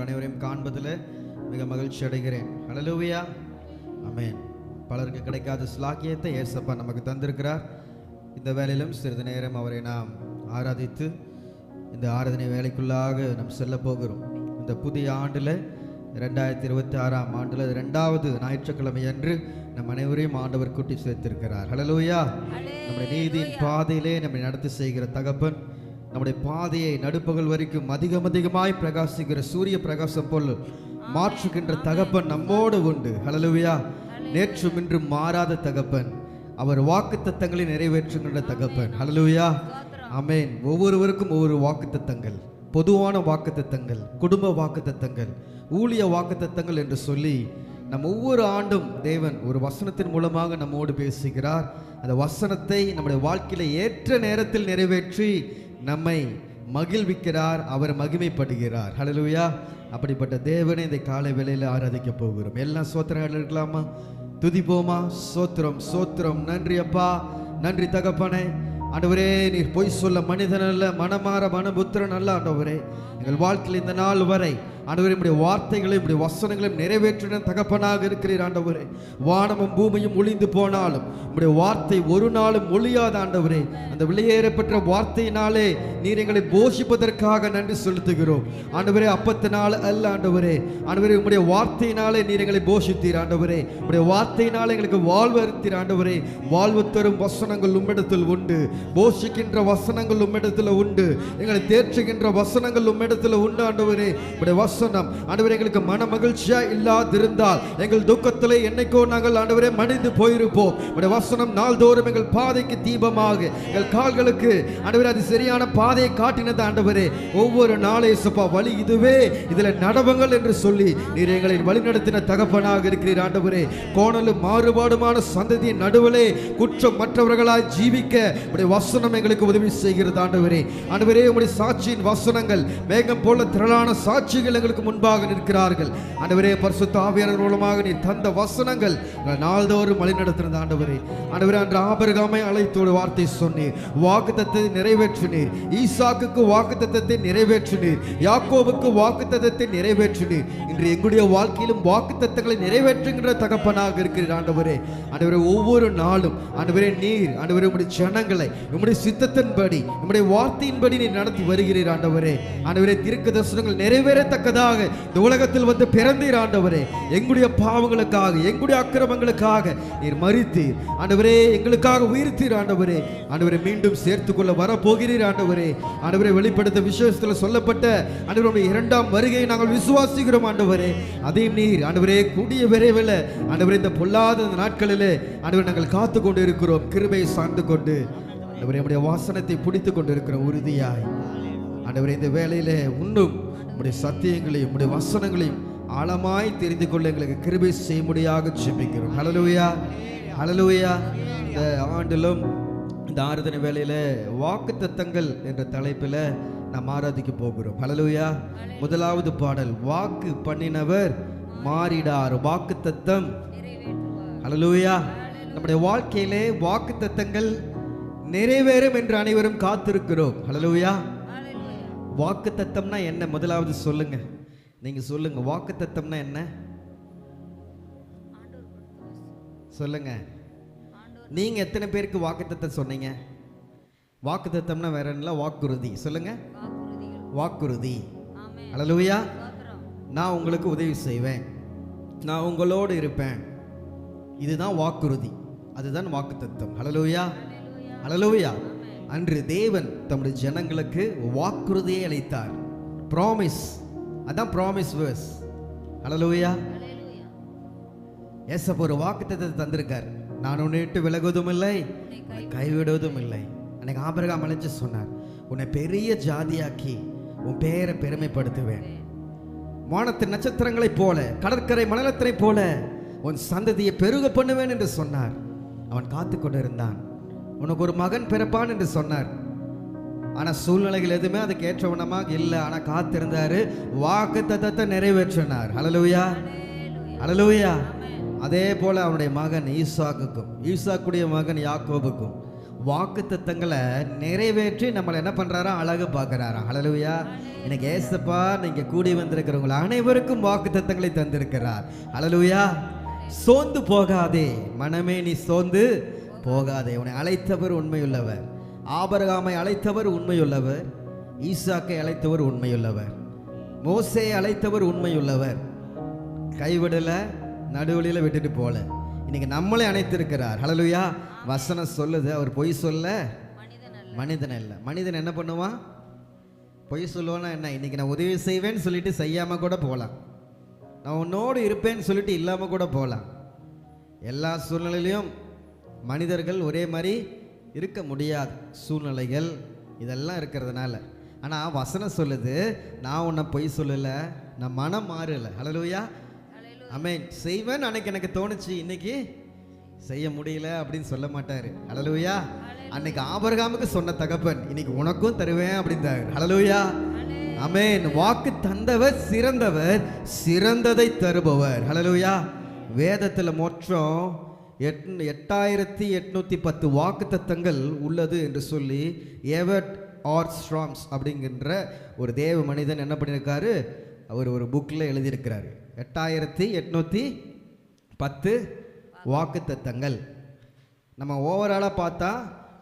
அனைவரையும் காண்பதில் மிக மகிழ்ச்சி அடைகிறேன். ஹல்லேலூயா, ஆமென். பலருக்கு கிடைக்காத ஸ்லாக்கியத்தை ஏசப்பா நமக்கு தந்திருக்கிறார். இந்த வேளையிலும் சிறிது நேரம் அவரை நாம் ஆராதித்து இந்த ஆராதனை வேலைக்குள்ளாக நாம் செல்ல போகிறோம். இந்த புதிய ஆண்டில் 2026ஆம் ஆண்டில் 2வது ஞாயிற்றுக்கிழமை அன்று நம் அனைவரையும் ஆண்டவர் கூட்டி சேர்த்திருக்கிறார். ஹல்லேலூயா. நம்முடைய நீதியின் பாதையிலே நம்மை நடத்தி செய்கிற தகப்பன், நம்முடைய பாதையை நடுப்பகல் வரைக்கும் அதிகமாய் பிரகாசிக்கிற சூரிய பிரகாசம் போல் மாற்றுகின்ற தகப்பன் நம்மோடு உண்டு. ஹல்லேலூயா. நேற்றும் இன்றும் மாறாத தகப்பன், அவர் வாக்குத்தத்தங்களை நிறைவேற்றுகின்ற தகப்பன். ஹல்லேலூயா, ஆமென். ஒவ்வொருவருக்கும் ஒவ்வொரு வாக்குத்தத்தங்கள், பொதுவான வாக்குத்தத்தங்கள், குடும்ப வாக்குத்தத்தங்கள், ஊழிய வாக்குத்தத்தங்கள் என்று சொல்லி நம் ஒவ்வொரு ஆண்டும் தேவன் ஒரு வசனத்தின் மூலமாக நம்மோடு பேசுகிறார். அந்த வசனத்தை நம்முடைய வாழ்க்கையில ஏற்ற நேரத்தில் நிறைவேற்றி நம்மை மகிழ்விக்கிறார், அவர் மகிமைப்படுகிறார். ஹல்லேலூயா. அப்படிப்பட்ட தேவனை இந்த காலை வேளையில் ஆராதிக்க போகிறோம். எல்லாம் சோத்திரங்கள் இருக்கலாமா? துதிப்போமா? சோத்திரம் சோத்திரம். நன்றி அப்பா, நன்றி தகப்பனே. ஆண்டவரே, நீர் பொய் சொல்ல மனிதன் அல்ல, மனமாற மனபுத்திரன் அல்ல. ஆண்டவரே, எங்கள் வாழ்க்கையில் இந்த நாள் வரை ஆண்டவரே உம்முடைய வார்த்தைகளையும் உம்முடைய வசனங்களையும் நிறைவேற்றின தகப்பனாக இருக்கிறீர். ஆண்டவரே, வானமும் பூமியும் ஒளிந்து போனாலும் உம்முடைய வார்த்தை ஒரு நாளும் ஒளியாத. ஆண்டவரே, அந்த வெளியேறப்பட்ட வார்த்தையினாலே நீர் எங்களை போஷிப்பதற்காக நன்றி செலுத்துகிறோம். ஆண்டவரே, அப்பத்தினால அல்ல ஆண்டவரே, ஆண்டவரே உம்முடைய வார்த்தையினாலே நீர் எங்களை போஷித்தீர். ஆண்டவரே, உம்முடைய வார்த்தையினாலே எங்களுக்கு வாழ்வு அளித்தீர். ஆண்டவரே, வாழ்வு தரும் வசனங்கள் உம்மிடத்தில் உண்டு, போஷிக்கின்ற வசனங்கள் உம்மிடத்தில் உண்டு, எங்களை தேற்றுகின்ற வசனங்கள் உம்மிடத்தில் உண்டு. ஆண்டவரே, உம்முடைய வசனம் ஆண்டவரே எங்களுக்கு மன மகிழ்ச்சியா இல்லாதிருந்தால் எங்கள் துக்கத்திலே என்னைக்கோ நாங்கள் ஆண்டவரே மடிந்து போயிருப்போம். உம்முடைய வசனம் நாள்தோறும் எங்கள் பாதைக்கு தீபமாக, எங்கள் கால்களுக்கு ஆண்டவரே அது சரியான பாதையை காட்டினது. ஆண்டவரே, ஒவ்வொரு நாளே சப்பா வழி இதுவே, இதுல நடவுங்கள் என்று சொல்லி நீர் எங்களை வழிநடத்தின தகப்பனாக இருக்கிறீர். ஆண்டவரே, கோணலும் மாறுபாடுமான சந்ததியின் நடுவிலே குற்றம் மற்றவர்களாய் ஜீவிக்க உம்முடைய வசனம் எங்களுக்கு உதவி செய்கிறது. ஆண்டவரே, ஆண்டவரே உம்முடைய சாட்சியின் வசனங்கள் மேகம் போல திரளான சாட்சிகள் எங்களுக்கு முன்பாக நிற்கிறார்கள். ஆண்டவரே, பரிசுத்த ஆவியானவர் மூலமாக நீர் தந்த வசனங்கள் நாள்தோறும் வழிநடத்தினது. ஆண்டவரே, ஆண்டவரே, அன்று ஆபிரகாமை அழைத்தோடு வார்த்தை சொன்னீர், வாக்குத்தத்தத்தை நிறைவேற்றினீர். ஈசாக்குக்கு வாக்குத்தத்தத்தை நிறைவேற்றினீர், யாக்கோபுக்கு வாக்குத்தத்தத்தை நிறைவேற்றினீர். இன்று எங்களுடைய வாழ்க்கையிலும் வாக்குத்தத்தங்களை நிறைவேற்றுகின்ற தகப்பனாக இருக்கிறீர். ஆண்டவரே, ஆண்டவரே ஒவ்வொரு நாளும் ஆண்டவரே நீர் ஆண்டவரே உம்முடைய ஜனங்களை உம்முடைய சித்தத்தின்படி உம்முடைய வார்த்தையின்படி நீர் நடத்தி வருகிறீர். ஆண்டவரே, ஆண்டவரே தீர்க்க தரிசனங்கள் நிறைவேறத்தக்கதாக இந்த உலகத்தில் வந்து பிறந்தீர். ஆண்டவரே, எங்களுடைய பாவங்களுக்காக எங்களுடைய அக்கிரமங்களுக்காக நீர் மரித்தீர். ஆண்டவரே, எங்களுக்காக உயிர்த்தீர். ஆண்டவரே, ஆண்டவரே மீண்டும் சேர்த்துக்கொள்ள வரப்போகிறீர். ஆண்டவரே, ஆண்டவரே வெளிப்படுத்த விசேஷத்தில் சொல்லப்பட்ட ஆண்டவருடைய 2ஆம் வருகையை நாங்கள் விசுவாசிக்கிறோம். ஆண்டவரே, அதையும் நீர் ஆண்டவரே கூடிய விரைவில் ஆண்டவரே இந்த பொல்லாத நாட்களிலே ஆண்டவரே நாங்கள் காத்து கொண்டு இருக்கிறோம். கிருபையை சார்ந்து கொண்டு ஆண்டவரே நம்முடைய வாசனத்தை பிடித்து கொண்டு இருக்கிறோம் உறுதியாய். ஆண்டவரே, இந்த வேளையிலே இன்னும் உம்முடைய சத்தியங்களையும் உம்முடைய வசனங்களையும் ஆழமாய் தெரிந்து கொள்ள எங்களுக்கு கிருபை செய்யும்படியாக ஜெபிக்கிறோம். ஹல்லேலூயா, ஹல்லேலூயா. இந்த ஆண்டிலும் இந்த ஆராதனை வேளையில வாக்குத்தத்தங்கள் என்ற தலைப்பில் நாம் ஆராதிக்க போகிறோம். ஹல்லேலூயா. முதலாவது பாடல், வாக்கு பண்ணினவர் மாறிடார், வாக்குத்தத்தம். ஹல்லேலூயா. நம்முடைய வாழ்க்கையிலே வாக்குத்தத்தங்கள் நிறைவேறும் என்று அனைவரும் காத்திருக்கிறோம். ஹல்லேலூயா. வாக்குத்தத்தம்னா என்ன? முதலாவது சொல்லுங்க, நீங்க சொல்லுங்க. வாக்குத்தத்தம்னா என்ன சொல்லுங்க. நீங்க எத்தனை பேருக்கு வாக்குத்தத்தம் சொன்னீங்க? வாக்குத்தத்தம்னா வேற என்ன? வாக்குறுதி. சொல்லுங்க, வாக்குறுதி. ஹல்லேலூயா. நான் உங்களுக்கு உதவி செய்வேன், நான் உங்களோடு இருப்பேன், இதுதான் வாக்குறுதி, அதுதான் வாக்குத்தத்தம். ஹல்லேலூயா, ஹல்லேலூயா. அன்று தேவன் தம்முடைய ஜனங்களுக்கு வாக்குறுதியை அளித்தார். ப்ராமிஸ், அதான் ப்ராமிஸ் வேர்ஸ். ஹல்லேலூயா. ஏசப்பா ஒரு வாக்குத்தத்தத்தை தந்திருக்கார். நான் உன்னை விட்டு விலகுவதும் இல்லை, கைவிடுவதும் இல்லை. அன்னைக்கு ஆபிரகாம் அழைச்சு சொன்னார், உன்னை பெரிய ஜாதியாக்கி உன் பெயரை பெருமைப்படுத்துவேன், வானத்தின் நட்சத்திரங்களைப் போல கடற்கரை மணலத்தினை போல உன் சந்ததியை பெருக பண்ணுவேன் என்று சொன்னார். அவன் காத்து கொண்டிருந்தான். உனக்கு ஒரு மகன் பிறப்பான் என்று சொன்னார். ஆனால் சூழ்நிலைகள் எதுவுமே அதுக்கு ஏற்றவனமாக இல்லை. ஆனால் காத்திருந்தாரு, வாக்குத்தத்தத்தை நிறைவேற்றினார். ஹல்லேலூயா, ஹல்லேலூயா. அதே போல அவனுடைய மகன் ஈசாக்குக்கும் ஈசாக்குடைய மகன் யாக்கோபுக்கும் வாக்குத்தத்தங்களை நிறைவேற்றி நம்மளை என்ன பண்றாரா, அழகு பார்க்கறாரா. ஹல்லேலூயா. இன்னைக்கு ஏசப்பா நீங்க கூடி வந்திருக்கிறவங்க அனைவருக்கும் வாக்குத்தத்தங்களை தந்திருக்கிறார். ஹல்லேலூயா. சோர்ந்து போகாதே மனமே, நீ சோர்ந்து போகாதே. உன்னை அழைத்தவர் உண்மையுள்ளவர். ஆபிரகாமை அழைத்தவர் உண்மையுள்ளவர். ஈசாக்கை அழைத்தவர் உண்மையுள்ளவர். மோசேயை அழைத்தவர் உண்மையுள்ளவர். கைவிடல, நடுவழியில் விட்டுட்டு போல. இன்னைக்கு நம்மளே அழைத்திருக்கிறார். ஹல்லேலூயா. வசனம் சொல்லுது, அவர் பொய் சொல்ல மனிதன் அல்ல. மனிதன் என்ன பண்ணுவான்? பொய் சொல்லுவானா என்ன? இன்னைக்கு நான் உதவி செய்வேன்னு சொல்லிட்டு செய்யாம கூட போகலாம். நான் உன்னோடு இருப்பேன்னு சொல்லிட்டு இல்லாம கூட போகலாம். எல்லா சூழ்நிலையிலும் மனிதர்கள் ஒரே மாதிரி இருக்க முடியாது. சூழ்நிலைகள் இதெல்லாம் இருக்கிறதுனால. ஆனால் வசனம் சொல்லுது, நான் உன்னை பொய் சொல்லலை, நான் மனம் மாறலை. ஹல்லேலூயா. ஆமென். செய்வேன் அன்னைக்கு எனக்கு தோணுச்சு, இன்னைக்கு செய்ய முடியல அப்படின்னு சொல்ல மாட்டாரு. ஹல்லேலூயா. அன்னைக்கு ஆபிரகாமுக்கு சொன்ன தகப்பன் இன்னைக்கு உனக்கும் தருவேன் அப்படின்றாரு. ஹல்லேலூயா. ஆமென். வாக்கு தந்தவர் சிறந்தவர், சிறந்ததை தருபவர். ஹல்லேலூயா. வேதத்தில் மொத்தம் 8810 வாக்கு தத்தங்கள் உள்ளது என்று சொல்லி எவர்ட் ஆர்ம்ஸ்ட்ராங் அப்படிங்கிற ஒரு தேவ மனிதன் என்ன பண்ணியிருக்காரு, அவர் ஒரு புக்கில் எழுதியிருக்கிறாரு. 8810 வாக்கு தத்தங்கள். நம்ம ஓவராலாக பார்த்தா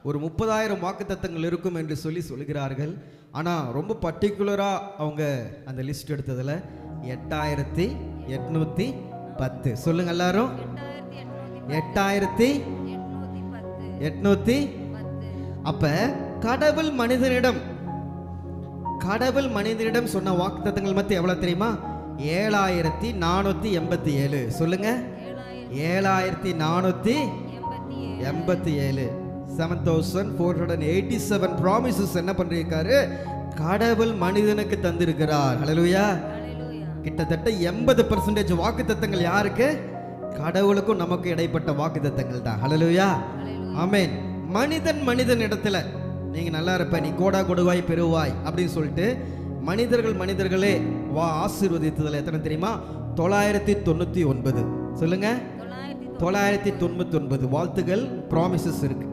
ஒரு 30,000 வாக்கு தத்தங்கள் இருக்கும் என்று சொல்லி சொல்கிறார்கள். ஆனால் ரொம்ப பர்டிகுலராக அவங்க அந்த லிஸ்ட் எடுத்ததில் 8810. சொல்லுங்க எல்லாரும். 8810. அப்ப கடவுள் மனிதனிடம் சொன்ன வாக்குத்தத்தங்கள் மொத்தம் எவ்வளவு தெரியுமா? 7487. சொல்லுங்க. 7487. 7487 ப்ராமிசஸ் என்ன பண்ணிருக்காரு, கடவுள் மனிதனுக்கு தந்திருக்கிறார். ஹல்லேலூயா. கிட்டத்தட்ட 80% வாக்குத்தத்தங்கள் யாருக்கு? கடவுளுக்கும் நமக்கு இடைப்பட்ட வாக்குத்தத்தங்கள் தான். ஹல்லேலூயா. ஆமென். மனிதன் இடத்துல நீங்க நல்லா இருப்ப, நீ கோடா கொடுவாய் பெறுவாய் அப்படின்னு சொல்லிட்டு மனிதர்களே ஆசீர்வதித்ததுல எத்தனை தெரியுமா? 999. சொல்லுங்க. 999 வாழ்த்துகள், ப்ராமிசஸ் இருக்கு.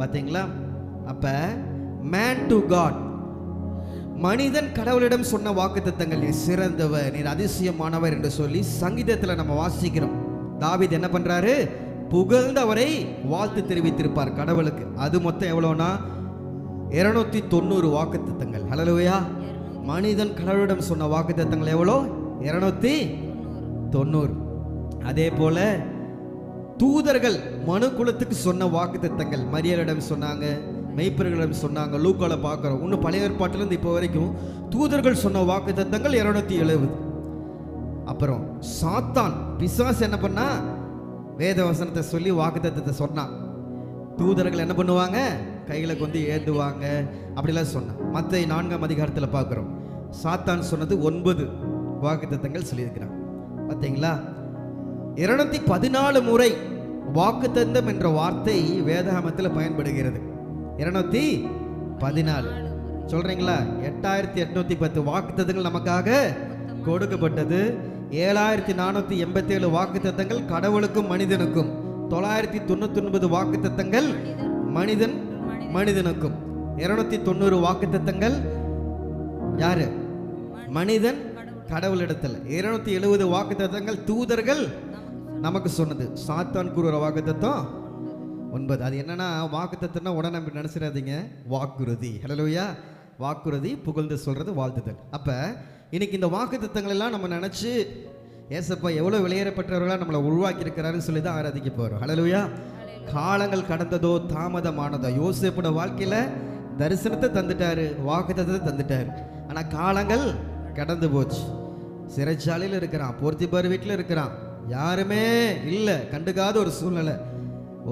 பாத்தீங்களா? அப்ப மேன் டு காட், மனிதன் கடவுளிடம் சொன்ன வாக்குத்தத்தங்கள், நீ சிறந்தவர், நீர் அதிசயமானவர் என்று சொல்லி சங்கீதத்துல நம்ம வாசிக்கிறோம். தாவீது என்ன பண்றாரு? புகழ்ந்து அவரை வாழ்த்து தெரிவித்திருப்பார் கடவுளுக்கு. அது மொத்தம் எவ்வளவுனா 290 வாக்குத்தத்தங்கள். ஹல்லேலூயா. மனிதன் கடவுளிடம் சொன்ன வாக்குத்தத்தங்கள் எவ்வளோ? 290. அதே போல தூதர்கள் மனு குலத்துக்கு சொன்ன வாக்குத்தத்தங்கள் மரியாளிடம் சொன்னாங்க, மெய்ப்பர்களிடம் சொன்னாங்க. லூக்கால பார்க்கிறோம். இன்னும் பழைய ஏற்பாட்டிலிருந்து இப்போ வரைக்கும் தூதர்கள் சொன்ன வாக்குத்தத்தங்கள் 270. அப்புறம் சாத்தான் பிசாசு என்ன பண்ணா? வேத வசனத்தை சொல்லி வாக்குத்தத்தத்தை சொன்னான். தூதர்கள் என்ன பண்ணுவாங்க? கையில கொண்டு ஏந்துவாங்க, அப்படிலாம் சொன்னான். மத்தேயு 4ஆம் அதிகாரத்தில் பார்க்கிறோம். சாத்தான் சொன்னது 9 வாக்குத்தத்தங்கள் சொல்லியிருக்கிறான். பார்த்தீங்களா? 214 முறை வாக்குத்தத்தம் என்ற வார்த்தை வேதாகமத்தில் பயன்படுகிறது. 214 சொல்றீங்களா? 8810 வாக்குத்தத்தங்கள் நமக்காக கொடுக்கப்பட்டது. 7487 வாக்குத்தத்தங்கள் கடவுளுக்கும் மனிதனுக்கும். 999 வாக்குத்தத்தங்கள் மனிதனுக்கும். 290 வாக்குத்தத்தங்கள் யாரு? மனிதன் கடவுளிடத்தில். 270 வாக்குத்தத்தங்கள் தூதர்கள் நமக்கு சொன்னது. சாத்தான் கூறுற வாக்குத்தத்தம் 9. அது என்னன்னா, வாக்குத்தத்தம்னா உடனே நம்ம நினைச்சிடாதீங்க, வாக்குறுதி. ஹல்லேலூயா. வாக்குறுதி, புகழ்ந்து சொல்றது, வாழ்த்துதல். அப்ப இன்னைக்கு இந்த வாக்குத்தத்தங்கள் எல்லாம் நம்ம நினைச்சு ஏசப்பா எவ்வளவு வெளியேறப்பட்டவர்களா நம்மளை உருவாக்கி இருக்கிறாருன்னு சொல்லி தான் ஆராதிக்க போறோம். ஹல்லேலூயா. காலங்கள் கடந்ததோ தாமதமானதோ, யோசேப்போட வாழ்க்கையில தரிசனத்தை தந்துட்டாரு, வாக்குத்தத்தத்தை தந்துட்டாரு. ஆனா காலங்கள் கடந்து போச்சு. சிறைச்சாலையில் இருக்கிறான், போர்த்திபார் வீட்டில் இருக்கிறான், யாருமே இல்லை, கண்டுக்காத ஒரு சூழ்நிலை.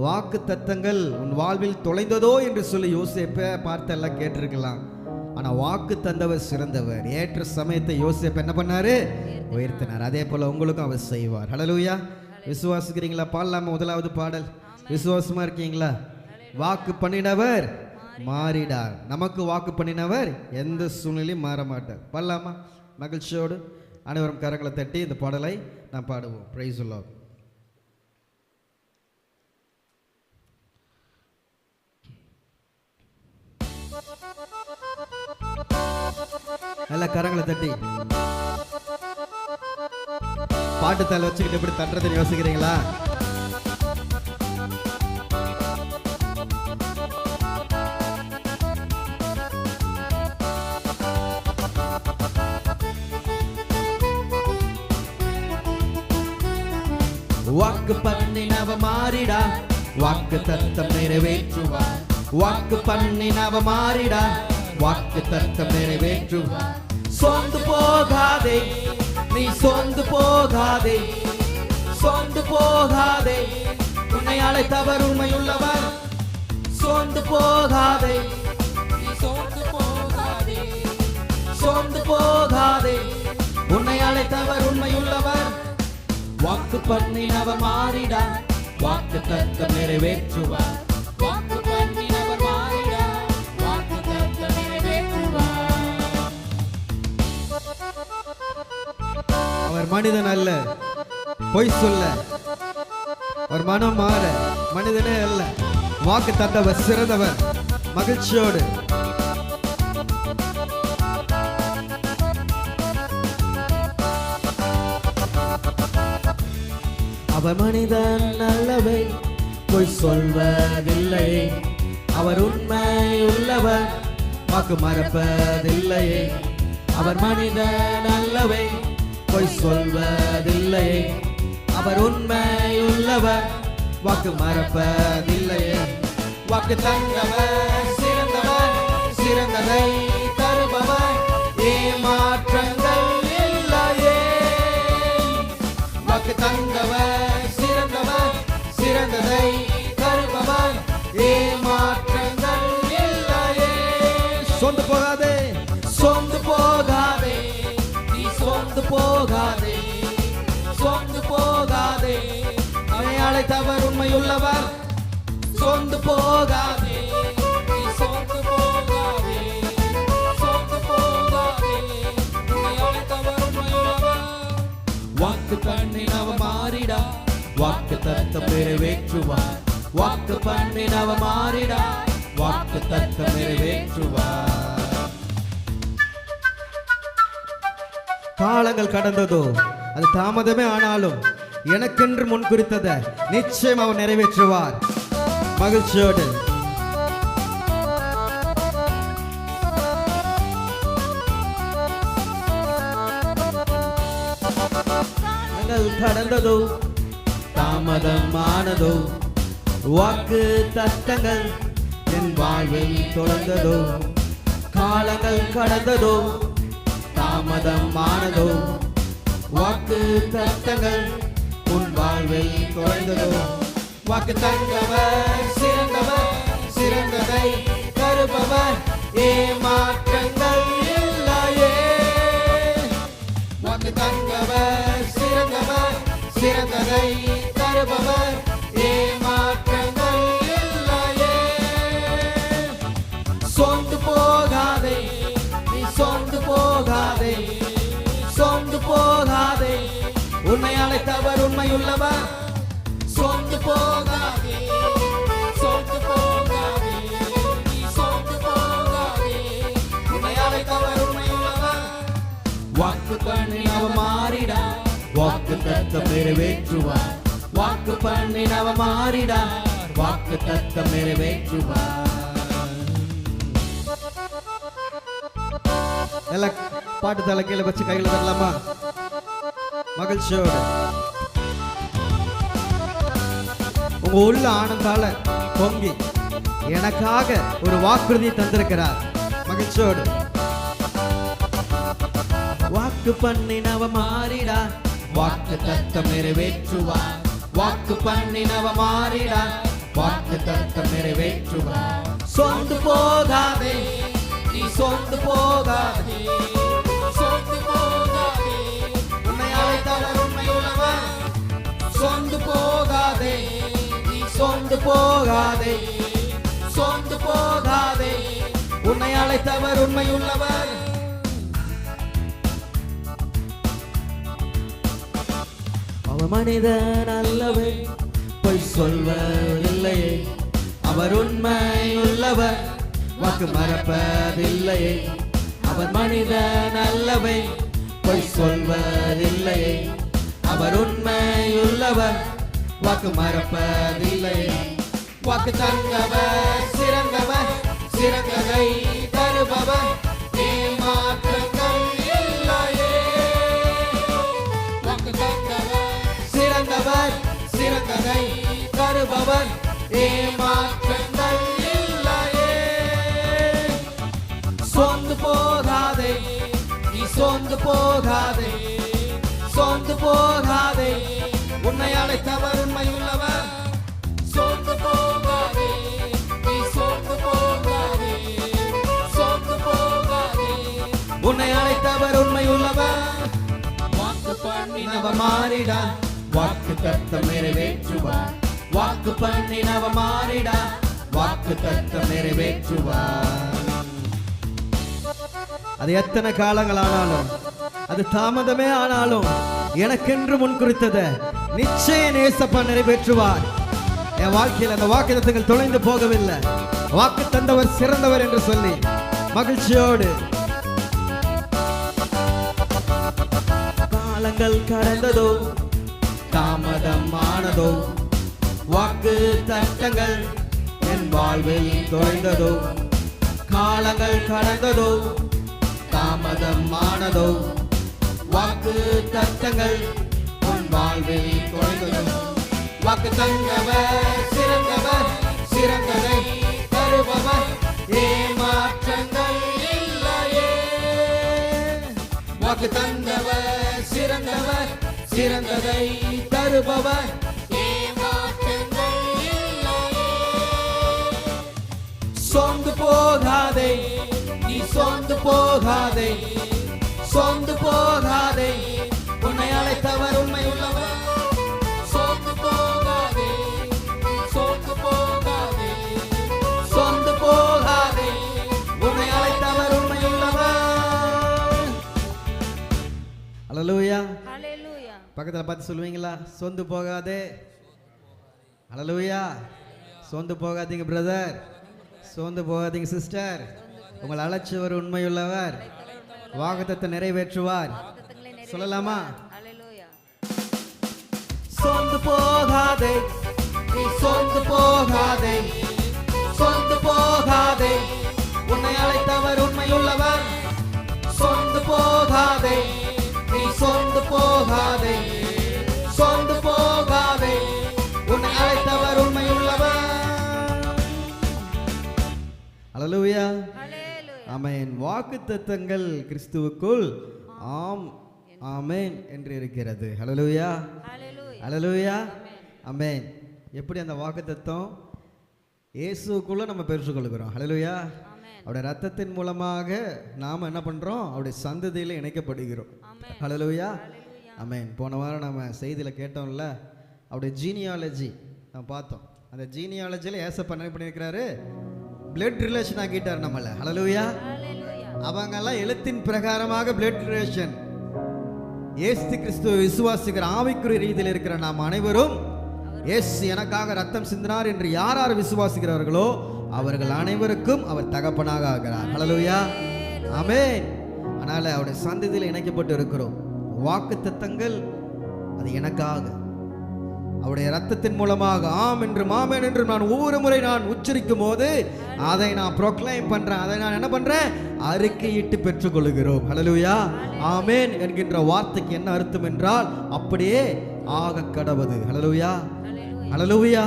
வாக்கு தத்தங்கள் உன் வாழ்வில் தொலைந்ததோ என்று சொல்லி யோசேப்பை பார்த்து எல்லாம் கேட்டிருக்கலாம். ஆனா வாக்கு தந்தவர் சிறந்தவர். ஏற்ற சமயத்தை யோசேப்பு என்ன பண்ணாரு? உயர்த்தினார். அதே போல உங்களுக்கும் அவர் செய்வார். ஹல்லேலூயா. விசுவாசிக்கிறீங்களா? பாடலாமா? முதலாவது பாடல். விசுவாசமா இருக்கீங்களா? வாக்கு பண்ணினவர் மாறிடார். நமக்கு வாக்கு பண்ணினவர் எந்த சூழ்நிலையும் மாற மாட்டார். பாடலாமா? மகிழ்ச்சியோடு அனைவரும் கரங்களை தட்டி இந்த பாடலை நாம் பாடுவோம். Praise the Lord. நல்ல கரங்களை தட்டி பாட்டு தலை வச்சுக்கிட்டு எப்படி தட்டுறதுன்னு யோசிக்கிறீங்களா? வாக்கு பண்ணினவ மாறிடா, வாக்கு தத்தம் நிறைவேற்றுவார். வாக்கு பண்ணினவ மாறிடா, வாக்கு தத்தம் நிறைவேற்றுவார். சோர்ந்து போகாதே, நீ சோர்ந்து போகாதே, சோர்ந்து போகாதே, உன்னை அழைத்தவர் உண்மையுள்ளவர். சோர்ந்து போகாதே, நீ சோர்ந்து போகாதே, சோர்ந்து போகாதே, உன்னை அழைத்தவர் உண்மையுள்ளவர். வாக்கு பண்ணினவ மாறிடா, வாக்கு தத்தம் நிறைவேற்றுவார். வாக்கு பண்ணினவர் மாறிடா, வாக்கு தத்தம் நிறைவேற்றுவார். அவர் மனிதன் அல்ல, பொய் சொல்ல. அவர் மனம் மாற மனிதனே அல்ல. வாக்கு தந்தவர் சிறந்தவர். மகிழ்ச்சியோடு அவர் மனிதன் அல்லவே, பொய் சொல்வதில்லை. அவர் உண்மை உள்ளவர், வாக்கு மறப்பதில்லையே. அவர் மனிதன் அல்லவே, பொய் சொல்வதில்லை. அவர் உண்மை உள்ளவர், வாக்கு மறப்பதில்லையே. வாக்கு தந்தவர் சிறந்தவர், சிறந்ததை தருபவர், ஏமாற்றங்கள் இல்லையே. வாக்கு தந்தவர் சிறந்தவர், சிறந்ததை தருபவர், ஏமாற்றங்கள் இல்லையே. சோர்ந்து போகாதே, சோர்ந்து போகாதே, நீ சோர்ந்து போகாதே, சோர்ந்து போகாதே, அவனை அழைத்தவர் உண்மையுள்ளவர். சோர்ந்து போகாதே, நீ சோர்ந்து போகாதே, சோர்ந்து போகாதே, உன்னை அழைத்தவர் உண்மையுள்ளவர். வாக்கு பண்ணினவ மாறிடா, வாக்கு தத்தம் நிறைவேற்றுவார். வாக்கு பண்ணினவ மாறிடா, வாக்கு தத்தம் நிறைவேற்றுவார். காலங்கள் கடந்ததோ, அது தாமதமே ஆனாலும் எனக்கென்று முன் குறித்ததை நிச்சயம் அவர் நிறைவேற்றுவார். மகிழ்ச்சியோடு கடந்ததோ, தாமதமானதோ, வாக்கு தத்தங்கள் என் வாழ்வில் தொடர்ந்ததோ. காலங்கள் கடந்ததோ, தாமதமானதோ, வாக்கு தத்தங்கள் உன் வாழ்வில் தொடர்ந்ததோ. வாக்கு தந்தவர் சிறந்தவர், சிறந்ததை தருபவர், ஏமாற்றங்கள் இல்லையே. வாக்கு தந்தவர் சிறந்தவர், சிறந்ததை தருபவர், ஏமாற்றங்கள் இல்லையே. சோர்ந்து போகாதே, நீ சோர்ந்து போகாதே, சோர்ந்து போகாதே, உன்னை அழைத்தவர் உண்மையுள்ளவர். சோர்ந்து போகாதே, சோர்ந்து போகாதே, நீ சோர்ந்து போகாதே, உன்னை அழைத்தவர் உண்மையுள்ளவர். வாக்கு பண்ணினவ மாறிடா, வாக்கு தத்தம் நிறைவேற்றுவார். வாக்கு பண்ணினவ மாறிடா, வாக்கு தத்தம் நிறைவேற்றுவார். எல்லாம் பாட்டு தலை கீழே வச்சு கையில் தரலாமா? மகிழ்ச்சியோடு உங்க உள்ள ஆனந்தால பொங்கி எனக்காக ஒரு வாக்குறுதி தந்திருக்கிறார். மகிழ்ச்சியோடு வாக்கு பண்ணினவ மாறிடா, வாக்கு தத்தம் நிறைவேற்றுவார். வாக்கு பண்ணினவ மாறிடா, வாக்கு தத்தம் நிறைவேற்றுவார். சோர்ந்து போகாதே, நீ சோர்ந்து போகாதே, சோர்ந்து போகாதே, உன்னை அழைத்தவர் உண்மையுள்ளவர். சோர்ந்து போகாதே, நீ சோர்ந்து போகாதே, சோர்ந்து போகாதே, உன்னை அழைத்தவர் உண்மையுள்ளவர். அவர் மனிதன் அல்லவே, பொய் சொல்வதில்லையே. அவர் உண்மை உள்ளவர், வாக்கு மறப்பதில்லையே. அவர் மனிதன் அல்லவே, பொய் சொல்வதில்லையே. அவர் உண்மையுள்ளவர், வாக்கு மறப்பதில்லையே. வாக்கு தந்தவர் சிறந்தவர், சிறந்ததை தருபவர், ஏமாற்றங்கள் இல்லையே. வாக்கு தந்தவர் சிறந்தவர், சிறந்ததை தருபவர், ஏமாற்றங்கள் இல்லையே. சோர்ந்து போகாதே, நீ சோர்ந்து போகாதே, சோர்ந்து போகாதே, உன்னை அழைத்தவர் உண்மையுள்ளவர். சோர்ந்து போகாதே, நீ சோர்ந்து போகாதே, சோர்ந்து போகாதே, உன்னை அழைத்தவர் உண்மையுள்ளவர். வாக்கு பண்ணினவர் மாறிடா, வாக்கு தத்தம் நிறைவேற்றுவார். வாக்கு பண்ணினவர் மாறிடா, வாக்கு தத்தம் நிறைவேற்றுவார். அது எத்தனை காலங்கள் ஆனாலும், அது தாமதமே ஆனாலும், எனக்கென்று முன் குறித்ததை நிச்சயம் நேசப்பா நிறைவேற்றுவார். என் வாழ்க்கையில் அந்த வாக்குத்தத்தங்கள் தொலைந்து போகவில்லை. வாக்கு தந்தவர் சிறந்தவர் என்று சொல்லி மகிழ்ச்சியோடு காலங்கள் கடந்ததோ, தாமதமானதோ, வாக்கு தத்தங்கள் என் வாழ்வில் தொலைந்ததோ. காலங்கள் கடந்ததோ, தாமதமானதோ, வாக்கு தத்தங்கள் உன் வாழ்வில் தொலைந்ததோ. வாக்கு தந்தவர் சிறந்தவர், சிறந்ததை தருபவர், ஏமாற்றங்கள் இல்லையே. வாக்கு தந்தவர் சிறந்தவர், சிறந்ததை தருபவர், ஏமாற்றங்கள் இல்லையே. சோர்ந்து போகாதே, நீ சோர்ந்து போகாதே, சோர்ந்து போகாதே, உன்னை அழைத்தவர் உண்மையுள்ளவர். சோர்ந்து போகாதே, சோர்ந்து போகாதே, சோர்ந்து போகாதே, உன்னை அழைத்தவர் உண்மையுள்ளவர். அல்லேலூயா, ஹல்லேலூயா. பக்கத்துல பார்த்து சொல்லுவீங்களா? சோர்ந்து போகாதே. அல்லேலூயா. சோர்ந்து போகாதீங்க பிரதர், சோர்ந்து போகாதீங்க சிஸ்டர். உங்களை அழைச்சவர் உண்மையுள்ளவர், வாக்குத்தத்தத்தை நிறைவேற்றுவார். சொல்லலாமா? சோர்ந்து போகாதே, நீ சோர்ந்து போகாதே, சோர்ந்து போகாதே, உன்னை அழைத்தவர் உண்மையுள்ளவர். சோர்ந்து போகாதே, நீ சோர்ந்து போகாதே, சோர்ந்து போகாதே, உன்னை அழைத்தவர் உண்மையுள்ளவர். அல்லேலூயா, ஆமென். வாக்குத்தத்தங்கள் கிறிஸ்துவுக்குள் ஆம் ஆமென் என்று இருக்கிறது. ஹல்லேலூயா, ஹல்லேலூயா, ஆமென். எப்படி அந்த வாக்குத்தத்தம்? இயேசுக்குள்ள நம்ம பெற்றுக்கொள்கிறோம். ஹல்லேலூயா. அவருடைய ரத்தத்தின் மூலமாக நாம் என்ன பண்றோம்? அவருடைய சந்ததியில் இணைக்கப்படுகிறோம். ஹல்லேலூயா, ஆமென். போன வாரம் நம்ம செய்தியில் கேட்டோம்ல, அவருடைய ஜீனியாலஜி நம்ம பார்த்தோம். அந்த ஜீனியாலஜியில் ஏசப்பா என்ன பண்ணியிருக்கிறாரு? பிளட் ரிலேஷன் ஆக்கிட்டார் நம்மள. ஹல்லேலூயா. அவங்கெல்லாம் எழுத்தின் பிரகாரமாக பிளட் ரிலேஷன். இயேசு கிறிஸ்துவை விசுவாசிக்கிற ஆவிக்குரிய ரீதியில் இருக்கிற நாம் அனைவரும் இயேசு எனக்காக ரத்தம் சிந்தினார் என்று யார் யார் விசுவாசிக்கிறார்களோ அவர்கள் அனைவருக்கும் அவர் தகப்பனாக ஆகிறார். ஹல்லேலூயா, ஆமென். அதனால அவருடைய சந்ததியில் இணைக்கப்பட்டு இருக்கிறோம். வாக்குத்தத்தங்கள் அது எனக்காக அவருடைய ரத்தத்தின் மூலமாக ஆம் என்றும் ஆமென் என்றும் நான் ஒவ்வொரு முறை நான் உச்சரிக்கும் போது அதை நான் ப்ரோக்ளைம் பண்றேன், அதை நான் என்ன பண்றேன்? அறிக்கையிட்டு பெற்றுக்கொள்கிறோம். ஹல்லேலூயா, ஆமென் என்கின்ற வார்த்தைக்கு என்ன அர்த்தம் என்றால் அப்படியே ஆக கடவது. ஹல்லேலூயா, ஹல்லேலூயா.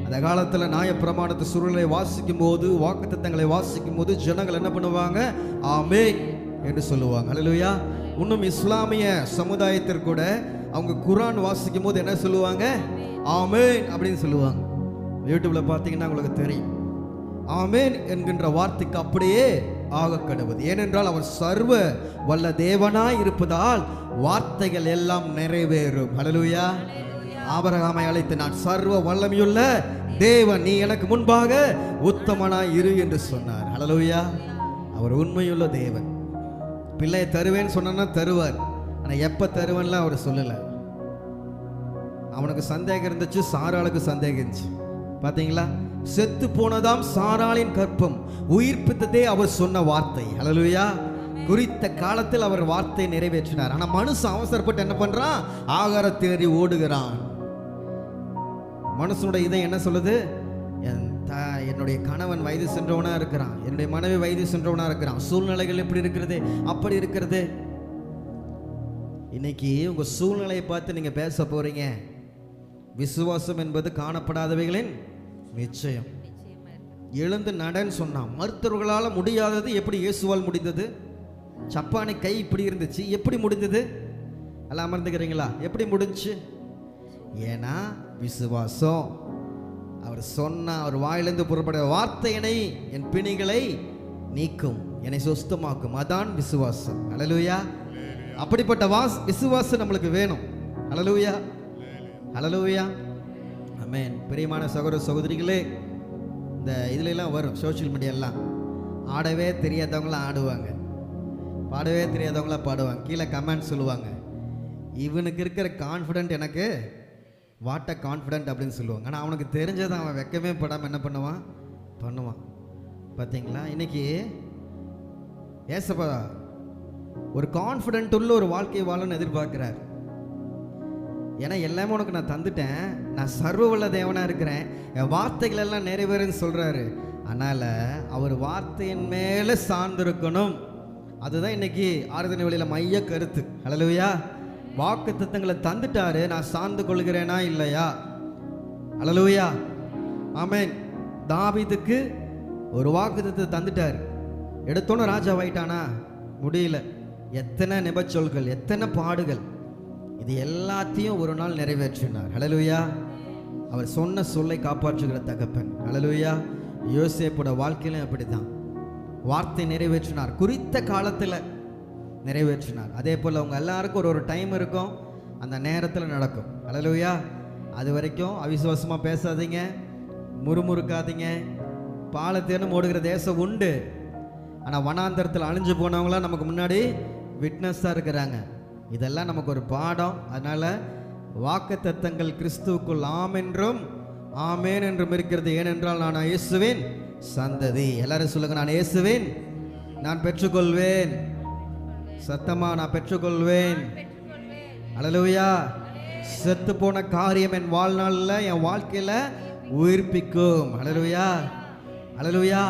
அந்த காலத்தில் நியாயப்பிரமாணத்தை சுருளை வாசிக்கும் போது, வாக்குத்தத்தங்களை வாசிக்கும் போது ஜனங்கள் என்ன பண்ணுவாங்க? ஆமென் என்று சொல்லுவாங்க. ஹல்லேலூயா. இன்னும் இஸ்லாமிய சமுதாயத்திற்கூட அவங்க குரான் வாசிக்கும் போது என்ன சொல்லுவாங்க? ஆமென் அப்படின்னு சொல்லுவாங்க. யூடியூப்ல பார்த்தீங்கன்னா உங்களுக்கு தெரியும். ஆமென் என்கின்ற வார்த்தைக்கு அப்படியே ஆக கடவுது. ஏனென்றால் அவர் சர்வ வல்ல தேவனாய் இருப்பதால் வார்த்தைகள் எல்லாம் நிறைவேறும். ஹல்லேலூயா. ஆபிரகாமை அழைத்து நான் சர்வ வல்லமையுள்ள தேவன், நீ எனக்கு முன்பாக உத்தமனாய் இரு என்று சொன்னார். ஹல்லேலூயா. அவர் உண்மையுள்ள தேவன். பிள்ளையை தருவேன்னு சொன்னா தருவார். ஆனால் எப்போ தருவேன்லாம் அவர் சொல்லலை. அவனுக்கு சந்தேகம் இருந்துச்சு, சாராளுக்கு சந்தேகம் இருந்துச்சு. பார்த்தீங்களா? செத்து போனதாம் சாராளின் கற்பம், உயிர்ப்பித்ததே அவர் சொன்ன வார்த்தை. ஹல்லேலூயா. குறித்த காலத்தில் அவர் வார்த்தையை நிறைவேற்றினார். ஆனா மனுஷன் அவசரப்பட்டு என்ன பண்றான்? ஆகாரத்தை தேடி ஓடுகிறான். மனுஷனுடைய இதை என்ன சொல்லுது? என்னுடைய கணவன் வயது சென்றவனா இருக்கிறான், என்னுடைய மனைவி வயது சென்றவனா இருக்கிறான், சூழ்நிலைகள் எப்படி இருக்கிறது, அப்படி இருக்கிறது. இன்னைக்கு உங்க சூழ்நிலையை பார்த்து நீங்க பேச போறீங்க. விசுவாசம் என்பது காணப்படாதவைகளின் நிச்சயம். எழுந்து நடன்னு சொன்னான். மருத்துவர்களால் முடியாதது எப்படி இயேசுவால் முடிந்தது? சப்பானி கை இப்படி இருந்துச்சு, எப்படி முடிந்தது? எல்லாம் அமர்ந்துக்கிறீங்களா? எப்படி முடிஞ்சு? ஏன்னா விசுவாசம். அவர் சொன்ன, அவர் வாயிலிருந்து புறப்பட வார்த்தையினை என் பிணிகளை நீக்கும், என்னை சுஸ்தமாக்கும். அதான் விசுவாசம். ஹல்லேலூயா. அப்படிப்பட்ட விசுவாசம் நம்மளுக்கு வேணும். ஹல்லேலூயா, ஹல்லேலூயா, ஆமென். பிரியமான சகோதர சகோதரிகளே, இந்த இதுலலாம் வரும் சோஷியல் மீடியாலாம், ஆடவே தெரியாதவங்களாம் ஆடுவாங்க, பாடவே தெரியாதவங்களாம் பாடுவாங்க. கீழே கமெண்ட் சொல்லுவாங்க, இவனுக்கு இருக்கிற கான்ஃபிடென்ட் எனக்கு வாட் அ கான்ஃபிடென்ட் அப்படின்னு சொல்லுவாங்க. ஆனால் அவனுக்கு தெரிஞ்சதை அவன் வெக்கமே படாமல் என்ன பண்ணுவான். பார்த்தீங்களா? இன்னைக்கு ஏசப்பா ஒரு கான்ஃபிடென்ட் உள்ள ஒரு வாழ்க்கை வாழணும்னு எதிர்பார்க்கிறார். ஏன்னா எல்லாமே உனக்கு நான் தந்துட்டேன், நான் சர்வ வல்ல தேவனாக இருக்கிறேன், என் வார்த்தைகள் எல்லாம் நிறைவேறுன்னு சொல்கிறாரு. அதனால் அவர் வார்த்தையின் மேலே சார்ந்திருக்கணும். அதுதான் இன்னைக்கு ஆராதனை வேளையில மைய கருத்து. ஹல்லேலூயா. வாக்கு தத்தங்களை தந்துட்டாரு, நான் சார்ந்து கொள்கிறேனா இல்லையா? ஹல்லேலூயா, ஆமென். தாவீதுக்கு ஒரு வாக்கு தத்தத்தை தந்துட்டாரு, எடுத்தோன்னு ராஜாவாயிட்டானா? முடியல. எத்தனை நிபச்சொல்கள், எத்தனை பாடுகள், இது எல்லாத்தையும் ஒரு நாள் நிறைவேற்றினார். ஹல்லேலூயா. அவர் சொன்ன சொல்லை காப்பாற்றுகிற தகப்பன். ஹல்லேலூயா. யோசேப்போட வாழ்க்கையிலும் அப்படிதான் வார்த்தை நிறைவேற்றினார், குறித்த காலத்தில் நிறைவேற்றினார். அதே போல் அவங்க எல்லாருக்கும் ஒரு டைம் இருக்கும், அந்த நேரத்தில் நடக்கும். ஹல்லேலூயா. அது வரைக்கும் அவிசுவாசமாக பேசாதீங்க, முறுமுறுக்காதீங்க. பாலத்தேனும் ஓடுகிற தேசம் உண்டு, ஆனால் வனாந்தரத்தில் அழிஞ்சு போனவங்களாம் நமக்கு முன்னாடி விட்னஸாக இருக்கிறாங்க. இதெல்லாம் நமக்கு ஒரு பாடம். அதனால் வாக்குத்தத்தங்கள் கிறிஸ்துவுக்குள் ஆம் என்றும் ஆமேன் என்றும் இருக்கிறது. ஏனென்றால் நான் இயேசுவின் சந்ததி. எல்லாரும் சொல்லுங்க, நான் இயேசுவின், நான் பெற்றுக்கொள்வேன். சத்தமா, நான் பெற்றுக்கொள்வேன். ஹல்லேலூயா. செத்து போன காரியம் என் வாழ்நாளில், என் வாழ்க்கையில் உயிர்ப்பிக்கும். ஹல்லேலூயா, ஹல்லேலூயா.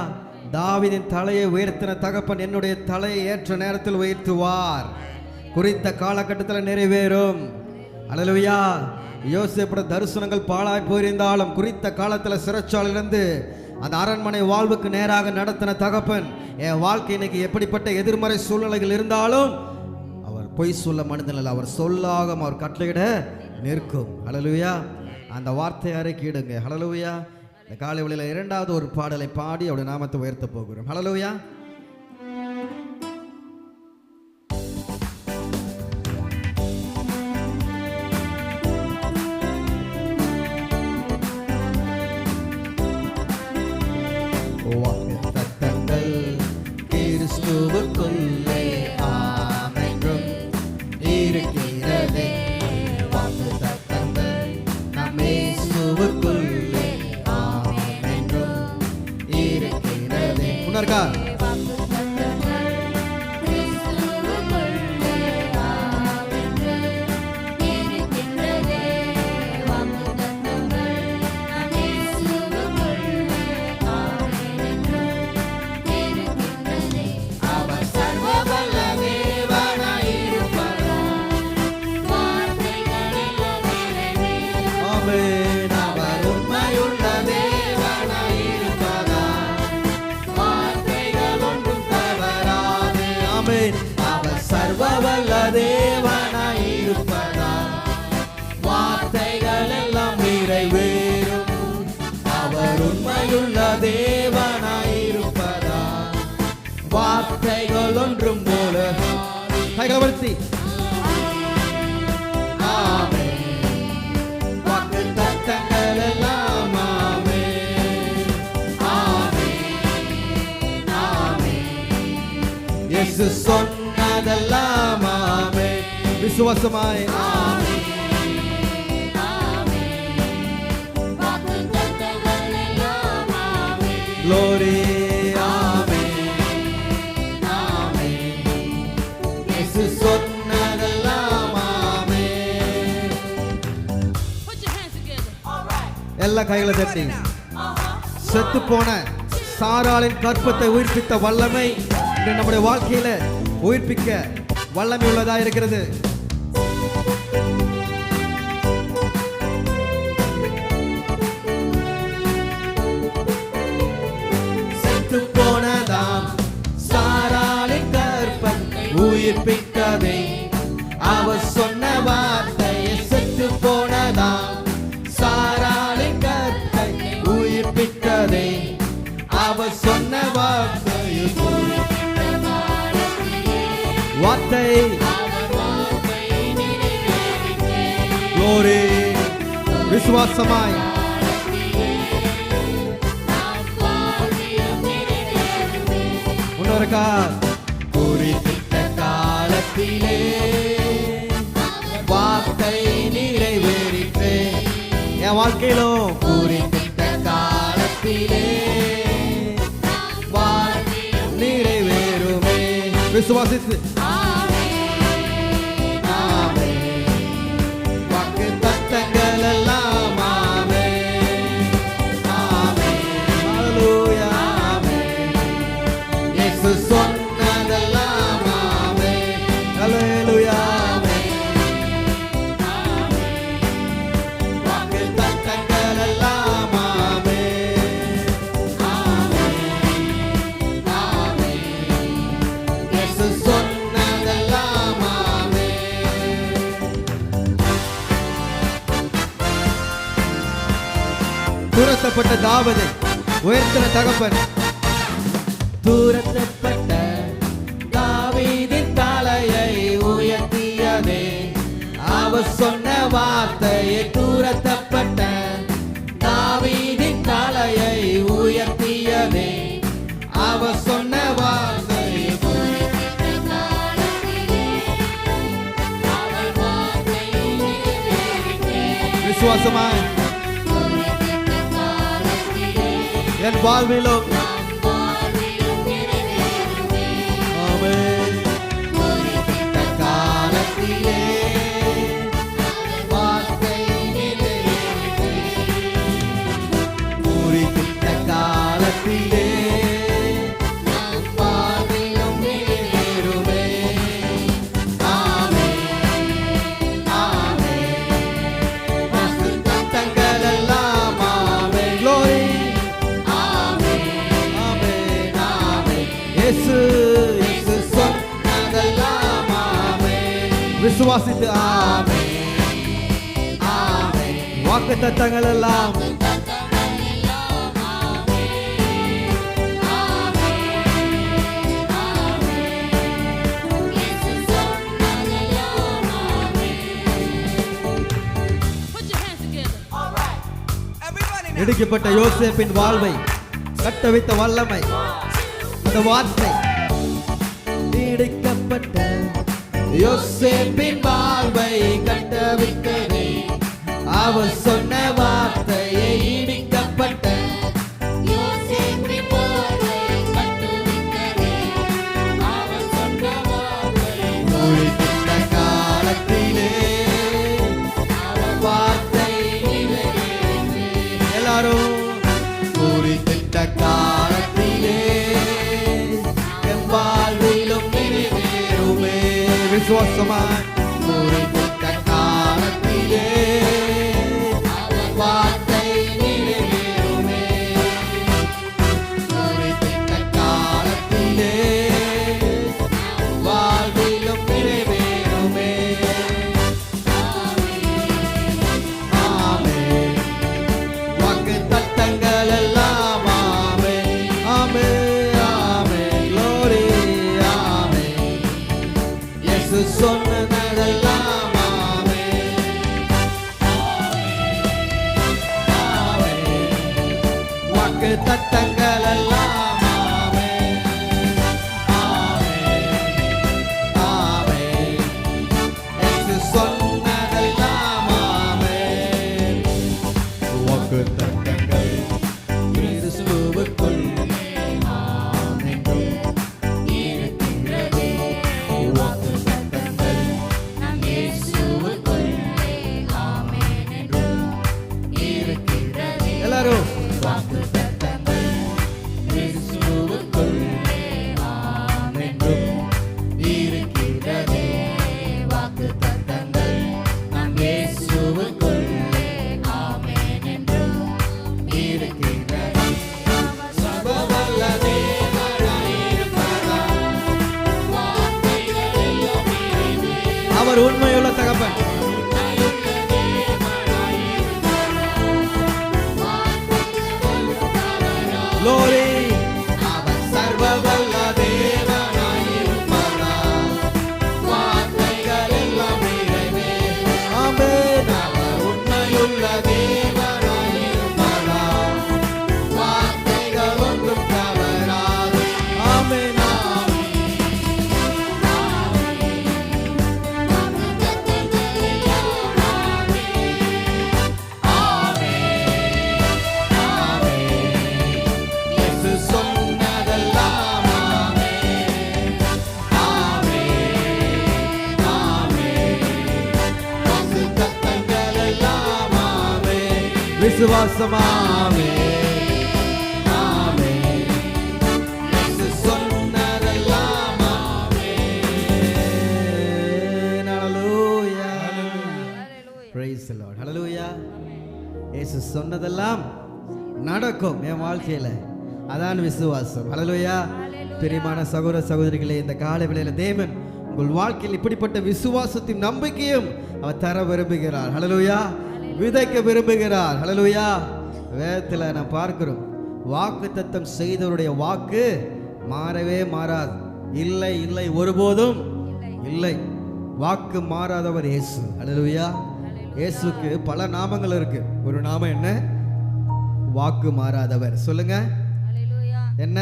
தாவீதின் தலையை உயர்த்தின தகப்பன் என்னுடைய தலையை ஏற்ற நேரத்தில் உயர்த்துவார். குறித்த காலகட்டத்தில் நிறைவேறும். ஹல்லேலூயா. யோசேப்போட தரிசனங்கள் பாழாய் போயிருந்தாலும் குறித்த காலத்தில் சிறைச்சாலையிலிருந்து அந்த அரண்மனை வாழ்வுக்கு நேராக நடத்தின தகப்பன் என் வாழ்க்கை இன்னைக்கு எப்படிப்பட்ட எதிர்மறை சூழ்நிலைகள் இருந்தாலும் அவர் பொய் சொல்ல மனிதனில், அவர் சொல்லாக அவர் கட்டளையிட நிற்கும். ஹல்லேலூயா. அந்த வார்த்தை அறிக்கையிடுங்க. ஹல்லேலூயா. இந்த காலை வேளையில் இரண்டாவது ஒரு பாடலை பாடி அவருடைய நாமத்தை உயர்த்த போகிறோம். ஹல்லேலூயா. வாக்குத்தத்தங்கள் கிறிஸ்துவுக்குள்ளே ஆம் என்றும் இருக்கிறதே. வாக்குத்தத்தங்கள் நம் இயேசுவுக்குள்ளே ஆம் என்றும் இருக்கிறதே. உணர்கா வார்த்தைகள் எல்லாம் நிறைவேறும். அவர் உண்மையுள்ள தேவனாயிருப்பதா, வார்த்தைகள் ஒன்றும் போல. கைகளை வளர்த்தி வாக்குத்தத்தங்கள் எல்லாம் ஆமென், ஆமென், ஆமென். இயேசு சொன்னதெல்லாம் ஆமென். விசுவாசமாய் glory, amen, amen. எல்லா கைகளை தட்டி. செத்து போன சாராளின் கற்பத்தை உயிர்ப்பித்த வல்லமை இன்று நம்முடைய வாழ்க்கையில உயிர்ப்பிக்க வல்லமை உள்ளதா இருக்கிறது. செத்து போனதாம் சாராளின் கற்பத்தை உயிர்ப்பித்ததே, அவர் சொன்ன வார்த்தையை. செத்து போனதாம் சாராளின் கற்பத்தை உயிர்ப்பித்ததே, அவர் சொன்ன வார்த்தையை. வார்த்தை glory விசுவாசமாய் முன்னோருக்கா குறிப்பிட்ட காலத்திலே வார்த்தை நிறைவேறிற்று. என் வாழ்க்கையிலும் குறிப்பிட்ட காலத்திலே வார்த்தை நிறைவேறுமே. விசுவாசித்து வாக்கு தத்தங்கள் எல்லாம் ஆமென் ஆமென் ஹல்லேலூயா ஆமென். இயேசு சொன்னதெல்லாம் ஆமென் ஹல்லேலூயா ஆமென். வாக்கு தத்தங்கள் எல்லாம் ஆமென் ஆமென் ஆமென். இயேசு சொன்னதெல்லாம் ஆமென். துரத்தப்பட்ட தாவீதை உயர்த்தின தகப்பன். துரத்தப்பட்ட தாவீதின் தலையை உயர்த்தியதே, அவர் சொன்ன வார்த்தையை. துரத்தப்பட்ட தாவீதின் தலையை உயர்த்தியதே, அவர் சொன்ன வார்த்தையை. விசுவாசமாய் என் வாழ்விலும் ஆமென். குறிப்பிட்ட காலத்திலே வார்த்தை நிறைவேறிற்று. குறிப்பிட்ட காலத்திலே வாழ்விலும் நிறைவேறுமே. ஆமென் ஆமென். வாக்கு தத்தங்கள் எல்லாம் ஆமென். glory இயேசு சொன்னதெல்லாம் ஆமென். விசுவாசித்து ஆமென் ஆமென். வாக்குத்தத்தங்கள் எல்லாம் இடிக்கப்பட்ட யோசேப்பின் வாழ்வை கட்டவித்த வல்லமை அந்த வார்த்தை. இடிக்கப்பட்ட யோசேப்பின் வாழ்வை கட்டவித்ததே, அவர் சொன்ன வார்த்தையை. இடிக்கப்பட்ட யோசேப்பின் வாழ்வை கட்டவித்ததே, அவர் சொன்ன வார்த்தையை. குறிப்பிட்ட காலத்திலே வார்த்தை நிறைவேறிற்று. எல்லாரும் குறிப்பிட்ட காலத்திலே வாழ்விலும் நிறைவேறுமே. விசுவாசமாய் குறிப்பிட்ட காலத்திலே வார்த்தை நிறைவேறுமே. குறிப்பிட்ட காலத்திலே வாழ்விலும் நிறைவேறுமே. ஆமென். வாக்கு தத்தங்கள் எல்லாம் ஆமென் ஆமென் ஆமென். glory ஆமென். இயேசு சொன்னதெல்லாம் ஆமென் ஆமென். வாக்கு தத்தங்கள் எல்லாம் ஆமென் ஆமென் ஆமென். இயேசு சொன்னதெல்லாம் ஆமென். வாக்கு தத்தங்கள் கிறிஸ்துவுக்குள் ஆமென்றும் இருக்கின்றதே. வாக்கு தத்தங்கள் நம் இயேசுவுக்குள் ஆமென் என்றும் இருக்கின்றதே. விசுவாசமாமே ஆமே இயேசு சொன்னதெல்லாம் ஆமென். ஹalleluya praise the lord hallelujah. இயேசு சொன்னதெல்லாம் நடக்கும் என் வாழ்க்கையில, அதான் விசுவாசம். ஹalleluya. பிரியமான சகோதர சகோதரிகளே, இந்த காலை வேளையில தேவன் உங்கள் வாழ்க்கையில் இப்படிப்பட்ட விசுவாசத்தின் நம்பிக்கையும் அவர் தர விரும்புகிறார். ஹalleluya. விதைக்க விரும்புகிறார். ஹalleluya. வேதத்தில் நான் பார்க்கிறோம், வாக்குத்தத்தம் செய்தவருடைய வாக்கு மாறவே மாறாது. இல்லை இல்லை ஒருபோதும் இல்லை. வாக்கு மாறாதவர் இயேசு. ஹalleluya. இயேசுக்கு பல நாமங்கள் இருக்கு. ஒரு நாமம் என்ன? வாக்கு மாறாதவர். சொல்லுங்க என்ன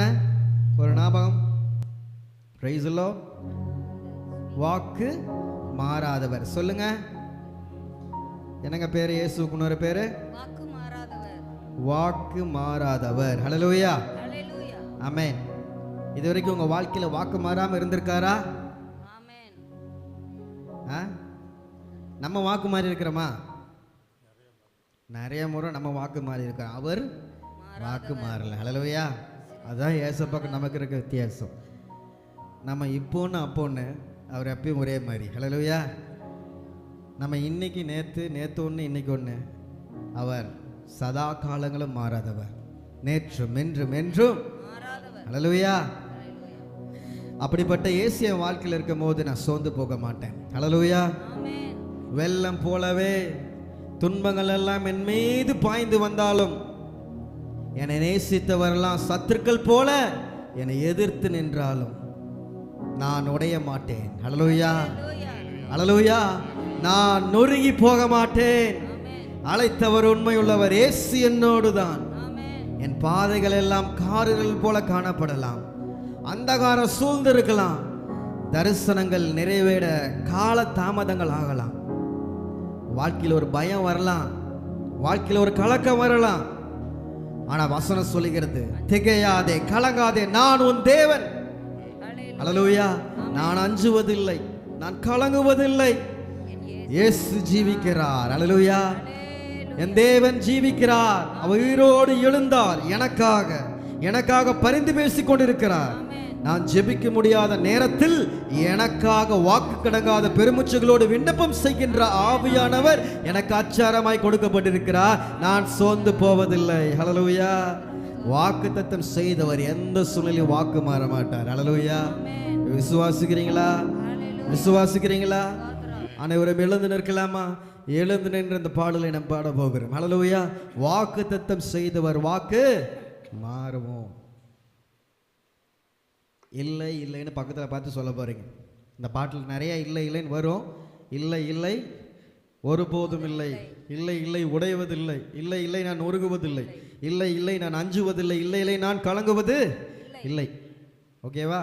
ஒரு நாமம்? Praise the Lord. வாக்கு மாறாதவர். சொல்லுங்க என்னங்க பேரு? இயேசுக்கு இன்னொரு பேரு வாக்கு மாறாதவர். வாக்கு மாறாதவர். ஹalleluya ஆமென். இதுவரைக்கும் உங்க வாழ்க்கையில வாக்கு மாறாம இருந்திருக்காரா? ஆமென். நம்ம வாக்கு மாறி இருக்கிறோமா? நிறைய முறை நம்ம வாக்கு மாறி இருக்கிறோம். அவர் வாக்கு மாறல. ஹalleluya. அதான் ஏசப்பாக்கு நமக்கு இருக்க வித்தியாசம். நம்ம இப்போன்னு அப்போன்னு, அவர் எப்பயும் ஒரே மாதிரி. ஹalleluya. நம்ம இன்னைக்கு நேற்று ஒன்று இன்னைக்கு ஒன்று. அவர் சதா காலங்களும் மாறாதவர், நேற்றும் என்றும் என்றும். ஹalleluya. அப்படிப்பட்ட இயேசு என் வாழ்க்கையில் இருக்கும் போது நான் சோர்ந்து போக மாட்டேன். ஹalleluya. வெள்ளம் போலவே துன்பங்கள் எல்லாம் என் மீது பாய்ந்து வந்தாலும், என்னை நேசித்தவரெல்லாம் சத்துருக்கள் போல என்னை எதிர்த்து நின்றாலும் நான் உடைய மாட்டேன். ஹalleluya ஹalleluya. நான் நொறுங்கி போக மாட்டேன். அழைத்தவர் உண்மையுள்ளவர். இயேசு என்னோடு தான். என் பாதைகள் எல்லாம் கார்கள் போல காணப்படலாம், அந்தகாரம் சூழ்ந்திருக்கலாம், தரிசனங்கள் நிறைவேற கால தாமதங்கள் ஆகலாம், வாழ்க்கையில் ஒரு பயம் வரலாம், வாழ்க்கையில் ஒரு கலக்கம் வரலாம். ஆனா வசனம் சொல்லுகிறது, திகையாதே கலங்காதே, நான் உன் தேவன். ஹalleluya. நான் அஞ்சுவதில்லை, நான் கலங்குவதில்லை. இயேசு ஜீவிக்கிறார். ஹalleluya. என் தேவன் ஜீவிக்கிறார். அவர் உயிரோடு எழுந்தார். எனக்காக பரிந்து பேசிக் கொண்டிருக்கிறார். நான் ஜெபிக்க முடியாத நேரத்தில் எனக்காக வாக்கு கடங்காத பெருமுச்சுகளோடு விண்ணப்பம் செய்கின்ற ஆவியானவர் எனக்கு அச்சாரமாய் கொடுக்கப்பட்டிருக்கிறார். நான் சோர்ந்து போவதில்லை. ஹalleluya. வாக்குத்தத்தம் செய்தவர் எந்த சூழ்நிலையும் வாக்கு மாற மாட்டார். ஹalleluya. விசுவாசிக்கிறீங்களா? விசுவாசிக்கிறீங்களா? அனைவரும் எழுந்து நிற்கலாமா? எழுந்து நின்று இந்த பாடலை நாம் பாட போகிறோம். ஹalleluya. வாக்குத்தத்தம் செய்தவர் வாக்கு மாறுமோ? இல்லை இல்லைன்னு பக்கத்தில் பார்த்து சொல்ல போகிறீங்க. இந்த பாட்டில் நிறைய இல்லை இல்லைன்னு வரும். இல்லை இல்லை ஒருபோதும் இல்லை, இல்லை இல்லை உடைவதில்லை, இல்லை இல்லை நான் நொறுங்குவதில்லை, இல்லை இல்லை நான் அஞ்சுவதில்லை, இல்லை இல்லை நான் கலங்குவது இல்லை. ஓகேவா?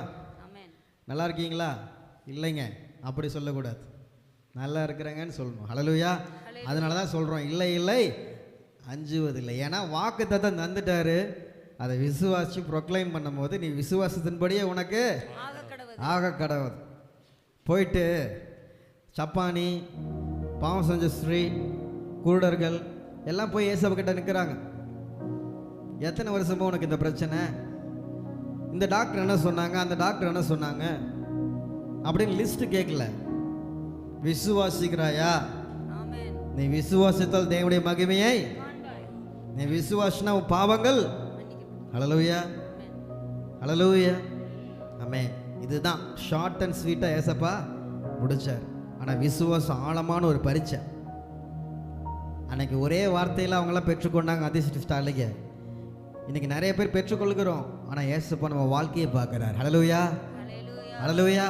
நல்லா இருக்கீங்களா? இல்லைங்க அப்படி சொல்லக்கூடாது, நல்லா இருக்கிறேங்கன்னு சொல்லணும். ஹalleluya. அதனால தான் சொல்கிறோம் இல்லை இல்லை அஞ்சுவதில்லை. ஏன்னா வாக்குத்தத்தம் தந்துட்டாரு. அதை விசுவாசி ப்ரொக்ளைம் பண்ணும் போது நீ விசுவாசத்தின்படியே உனக்கு ஆக கடவுது. போயிட்டு சப்பானி, பாவம் செஞ்ச ஸ்ரீ, குருடர்கள் எல்லாம் போய் ஏசப்ப கிட்ட நிற்கிறாங்க. எத்தனை வருஷமா உனக்கு இந்த பிரச்சனை? இந்த டாக்டர் என்ன சொன்னாங்க, அந்த டாக்டர் என்ன சொன்னாங்க அப்படின்னு லிஸ்ட் கேட்கல. விசுவாசிக்கிறாயா? நீ விசுவாசித்தால் தேவனுடைய மகிமையை நீ விசுவாசினா உன் பாவங்கள். ஹalleluya ஹalleluya ஆமென். இதுதான் ஷார்ட் அண்ட் ஸ்வீட்டா ஏசப்பா முடிச்சார். ஆனால் விசுவாசம் ஆழமான ஒரு பரீட்சை. அன்னைக்கு ஒரே வார்த்தையில் அவங்களாம் பெற்றுக்கொண்டாங்க அதிர்ஷ்டஸ்டாலிங்க. இன்னைக்கு நிறைய பேர் பெற்றுக்கொள்கிறோம், ஆனால் ஏசப்பா நம்ம வாழ்க்கையை பார்க்குறார். ஹalleluya ஹalleluya.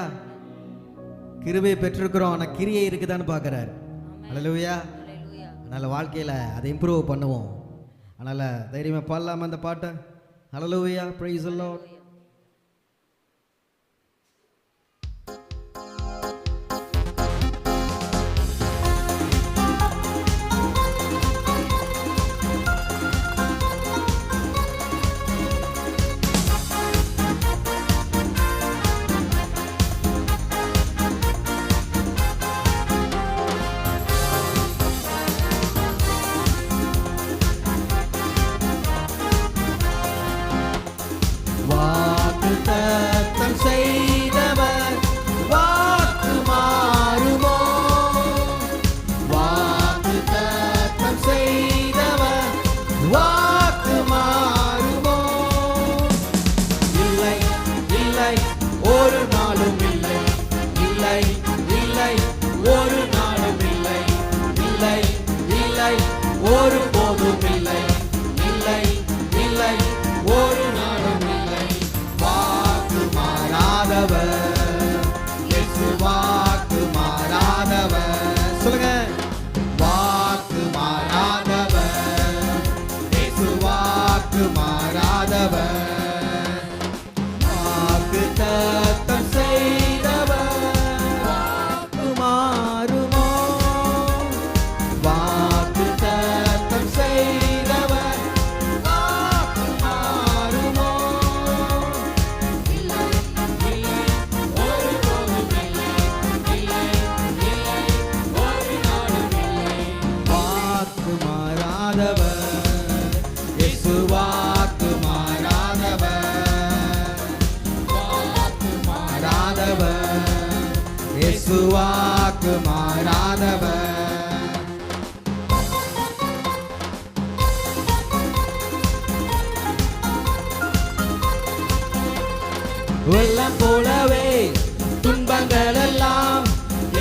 கிருபையை பெற்றிருக்கிறோம், ஆனால் கிரியை இருக்குதான்னு பார்க்குறாரு. ஹalleluya. அதனால் வாழ்க்கையில் அதை இம்ப்ரூவ் பண்ணுவோம். அதனால் தைரியமாக பாடலாமா அந்த பாட்டை? ஹalleluya praise the Lord. இல்லை இல்லை ஒருபோதும் இல்லை இல்லை இல்லை ஒரு நாளும் இல்லை. வாக்கு மாறாதவர் இயேசு, வாக்கு மாறாதவர். சொல்லுங்க, வாக்கு மாறாதவர் இயேசு, வாக்கு மாறாதவர். வாக்கு தத்தம் செய்தவர், வாக்கு மாறுமோ? வாக்கு தத்தம் செய்தவர், வாக்கு மாறுமோ? இல்லை இல்லை ஒருபோதும் இல்லை இல்லை இல்லை ஒரு நாளும் இல்லை. வாக்கு மாறாதவர் இயேசு, வாக்கு மாறாதவர். வாக்கு மாறாதவர் இயேசு, வாக்கு மாறாதவர். வெள்ளம் போலவே துன்பங்கள் எல்லாம்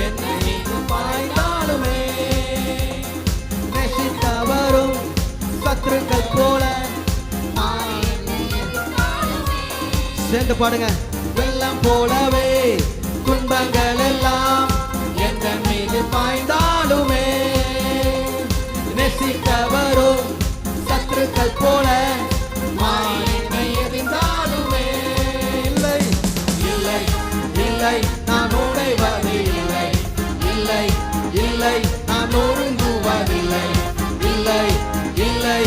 என்னை பாய்ந்தாலுமே, நேசித்தவரும் சத்துருக்கள் போல சேர்ந்து பாடுங்க. வெள்ளம் போலவே துன்பங்கள் எல்லாம் எந்த மீது பாய்ந்தாலுமே, நேசித்தவரும் சத்துருக்கள் போல மாறினை எரிந்தாலுமே, இல்லை இல்லை இல்லை நான் உடைவது இல்லை இல்லை இல்லை நான் ஒழுங்குவதில்லை இல்லை இல்லை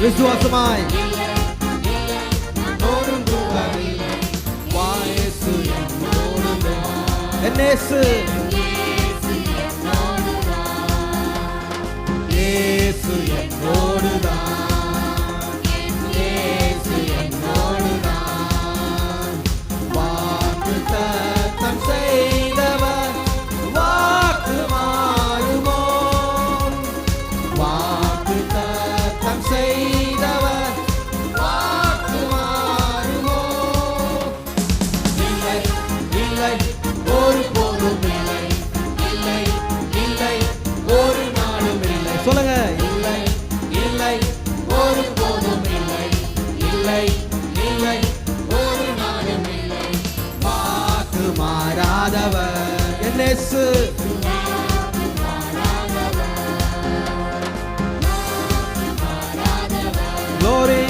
விசுவாசமாய் ஒழுங்குவதில்லை. வாயசு என்னோடு என்னேசு இயேசு என்னோடுதான், இயேசு என்னோடுதான். வாக்கு தத்தம் செய்தவர், வாக்கு மாறுமோ? வாக்கு தத்தம் செய்தவர், வாக்கு மாறுமோ? இல்லை இல்லை ஒருபோதும் இல்லை இல்லை இல்லை ஒரு நாளும் இல்லை. சொல்லுங்க, இல்லை இல்லை ஒருபோதும் இல்லை இல்லை இல்லை ஒரு நாளும் இல்லை. வாக்கு மாறாதவர் என் இயேசு, glory.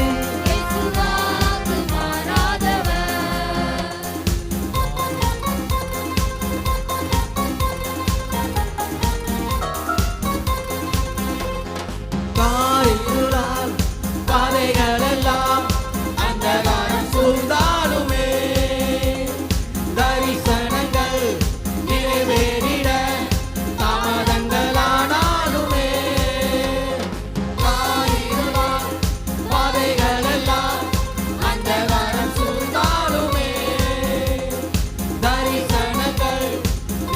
காரிருளால் பாதைகள் எல்லாம் அந்தகாரம் சூழ்ந்தாலுமே, தரிசனங்கள் நிறைவேறிட தாமதங்களானாலுமே, காரிருளால் பாதைகள் எல்லாம் அந்தகாரம் சூழ்ந்தாலுமே, தரிசனங்கள்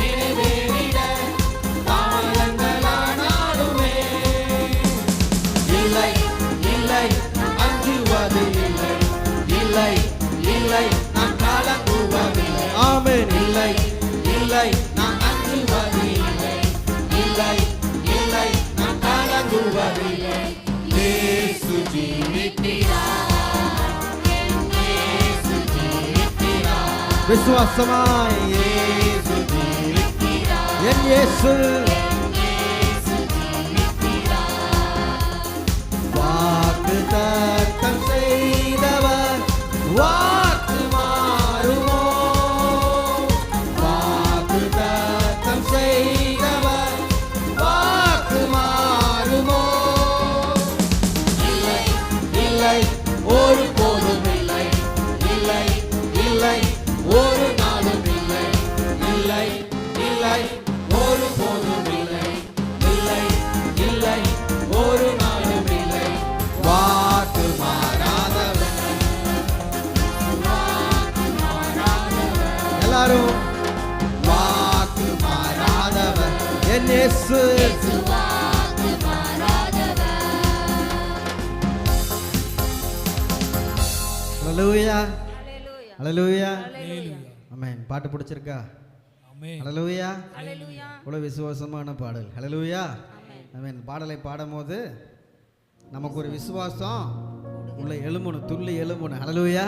நிறைவேறிட தாமதங்களானாலுமே, இல்லை இல்லை அஞ்சுவது இல்லை இல்லை இல்லை நான் கலங்குவதில்லை. ஆமென். இல்லை இல்லை நான் அஞ்சுவது இல்லை இல்லை இல்லை நான் கலங்குவதில்லை. இயேசு ஜீவிக்கிறார், இயேசு ஜீவிக்கிறார். விசுவாசமாய் இயேசு ஜீவிக்கிறார், என் இயேசு. வாக்கு தத்தம் செய்தவர், வாக்கு மாறுமோ? வாக்கு தத்தம் செய்தவர், வாக்கு மாறுமோ? இல்லை இல்லை ஒருபோதும் இல்லை இல்லை இல்லை ஒரு நாளும் இல்லை இல்லை இல்லை ஒருபோதும் இல்லை இல்லை இல்லை ஒரு நாளும் இல்லை. வாக்கு மாறாதவர், எல்லாரும் வாக்கு மாறாதவர் என் இயேசு. ஹல்லேலூயா ஹல்லேலூயா ஆமென். பாட்டு பிடிச்சிருக்கா? ஹல்லேலூயா. இவ்வளவு விசுவாசமான பாடல். ஹல்லேலூயா. ஆமென். பாடலை பாடும்போது நமக்கு ஒரு விசுவாசம் உள்ள எழும்பணும், துள்ளி எழும்பணும். ஹல்லேலூயா.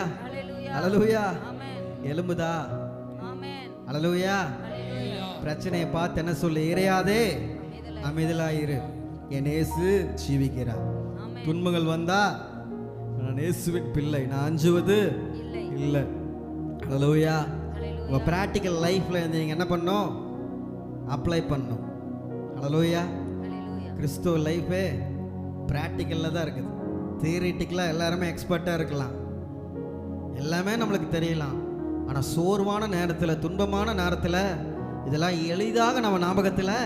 ஹல்லேலூயா. எழும்புதா? ஹல்லேலூயா. பிரச்சனையை பார்த்து என்ன சொல்லு? இறையாதே, அமைதலாயிரு, என் இயேசு ஜீவிக்கிறார். துன்பங்கள் வந்தா நான் இயேசுவின் பிள்ளை, நான் அஞ்சுவது இல்லை. ஹல்லேலூயா. உங்க பிராக்டிக்கல் லைஃப்ல நீங்க என்ன பண்ணணும்? அப்ளை பண்ணணும். ஹல்லேலூயா. கிறிஸ்துவ லைஃபே பிராக்டிக்கல்ல தான் இருக்குது. தியரிட்டிக்கலா எல்லாருமே எக்ஸ்பர்ட்டா இருக்கலாம், எல்லாமே நம்மளுக்கு தெரியலாம். ஆனா சோர்வான நேரத்தில், துன்பமான நேரத்தில் இதெல்லாம் எளிதாக நம்ம ஞாபகத்தில்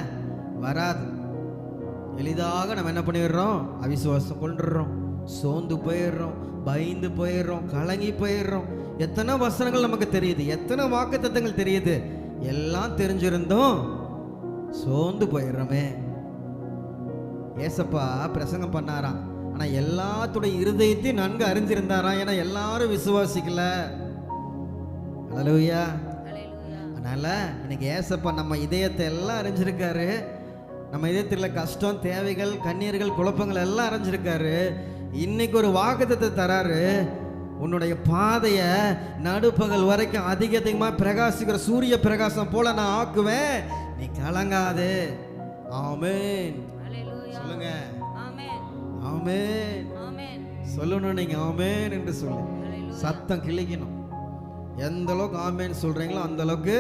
வராது. எளிதாக நம்ம என்ன பண்ணிடுறோம்? அவிசுவாசம் கொண்டுடுறோம், சோர்ந்து போயிடுறோம், பயந்து போயிடுறோம், கலங்கி போயிடுறோம். எத்தனை வசனங்கள் நமக்கு தெரியுது, எத்தனை வாக்குத்தத்தங்கள் தெரியுது, எல்லாம் தெரிஞ்சிருந்தோம் சோர்ந்து போயிடுறோமே. ஏசப்பா பிரசங்கம் பண்ணாராம், ஆனா எல்லாத்துடைய இருதயத்தையும் நன்கு அறிஞ்சிருந்தாராம். ஏன்னா எல்லாரும் விசுவாசிக்கல. ஹல்லேலூயா. அதனால இன்னைக்கு ஏசப்பா நம்ம இதயத்தை எல்லாம் அறிஞ்சிருக்காரு. நம்ம இதயத்தில் கஷ்டம், தேவைகள், கண்ணீர்கள், குழப்பங்கள் எல்லாம் அறிஞ்சிருக்காரு. இன்னைக்கு ஒரு வாக்குத்தத்தை தராரு. உன்னுடைய பாதைய நடுப்பகல் வரைக்கும் அதிகமாக பிரகாசிக்கிற சூரிய பிரகாசம் போல நான் ஆக்குவேன், நீ கலங்காதே. ஆமென். சொல்லுங்க ஆமென். சொல்லணும் நீங்க ஆமென் என்று சொல்லு. சத்தம் கிளிக்கணும். எந்த அளவுக்கு ஆமென் சொல்றீங்களோ அந்த அளவுக்கு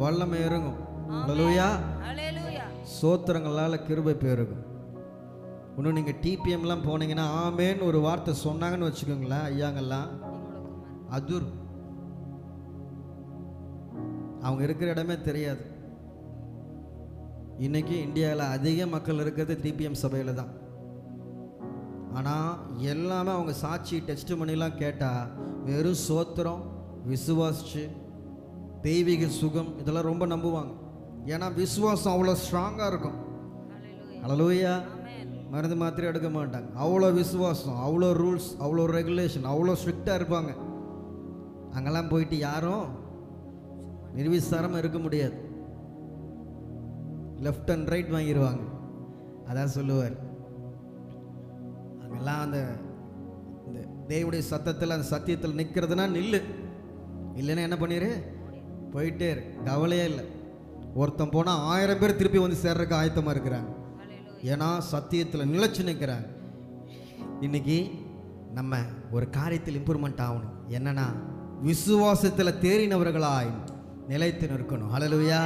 வல்லமை இறங்கும். ஹல்லேலூயா. சோத்திரங்களால கிருபை பெருகும். இன்னும் நீங்கள் டிபிஎம்லாம் போனீங்கன்னா ஆமேன்னு ஒரு வார்த்தை சொன்னாங்கன்னு வச்சுக்கோங்களேன், ஐயாங்கெல்லாம் அதுர் அவங்க இருக்கிற இடமே தெரியாது. இன்னைக்கு இந்தியாவில் அதிக மக்கள் இருக்கிறது டிபிஎம் சபையில் தான். ஆனால் எல்லாமே அவங்க சாட்சி டெஸ்ட் பண்ணிலாம் கேட்டால் வெறும் சோத்திரம், விசுவாசிச்சு தெய்வீக சுகம் இதெல்லாம் ரொம்ப நம்புவாங்க. ஏன்னா விசுவாசம் அவ்வளோ ஸ்ட்ராங்காக இருக்கும். ஹல்லேலூயா. மருந்து மாத்திரை எடுக்க மாட்டாங்க. அவ்வளோ விசுவாசம், அவ்வளோ ரூல்ஸ், அவ்வளோ ரெகுலேஷன், அவ்வளோ ஸ்ட்ரிக்டாக இருப்பாங்க. அங்கெல்லாம் போயிட்டு யாரும் நிர்விசாரமாக இருக்க முடியாது. லெஃப்ட் அண்ட் ரைட் வாங்கிடுவாங்க. அதான் சொல்லுவார். அங்கெல்லாம் அந்த தேவனுடைய சத்தத்தில், அந்த சத்தியத்தில் நிற்கிறதுனா நில்லு, இல்லைன்னா என்ன பண்ணிடு, போயிட்டே இரு, கவலையே இல்லை. ஒருத்தன் போனால் 1000 பேர் திருப்பி வந்து சேர்றதுக்கு ஆயத்தமாக இருக்கிறாங்க. ஏன்னா சத்தியத்தில் நிலைச்சு நிற்கிறாங்க. இன்னைக்கு நம்ம ஒரு காரியத்தில் இம்ப்ரூவ்மெண்ட் ஆகணும். என்னன்னா விசுவாசத்தில் தேறினவர்களாய் நிலைத்து நிற்கணும். ஹல்லேலூயா.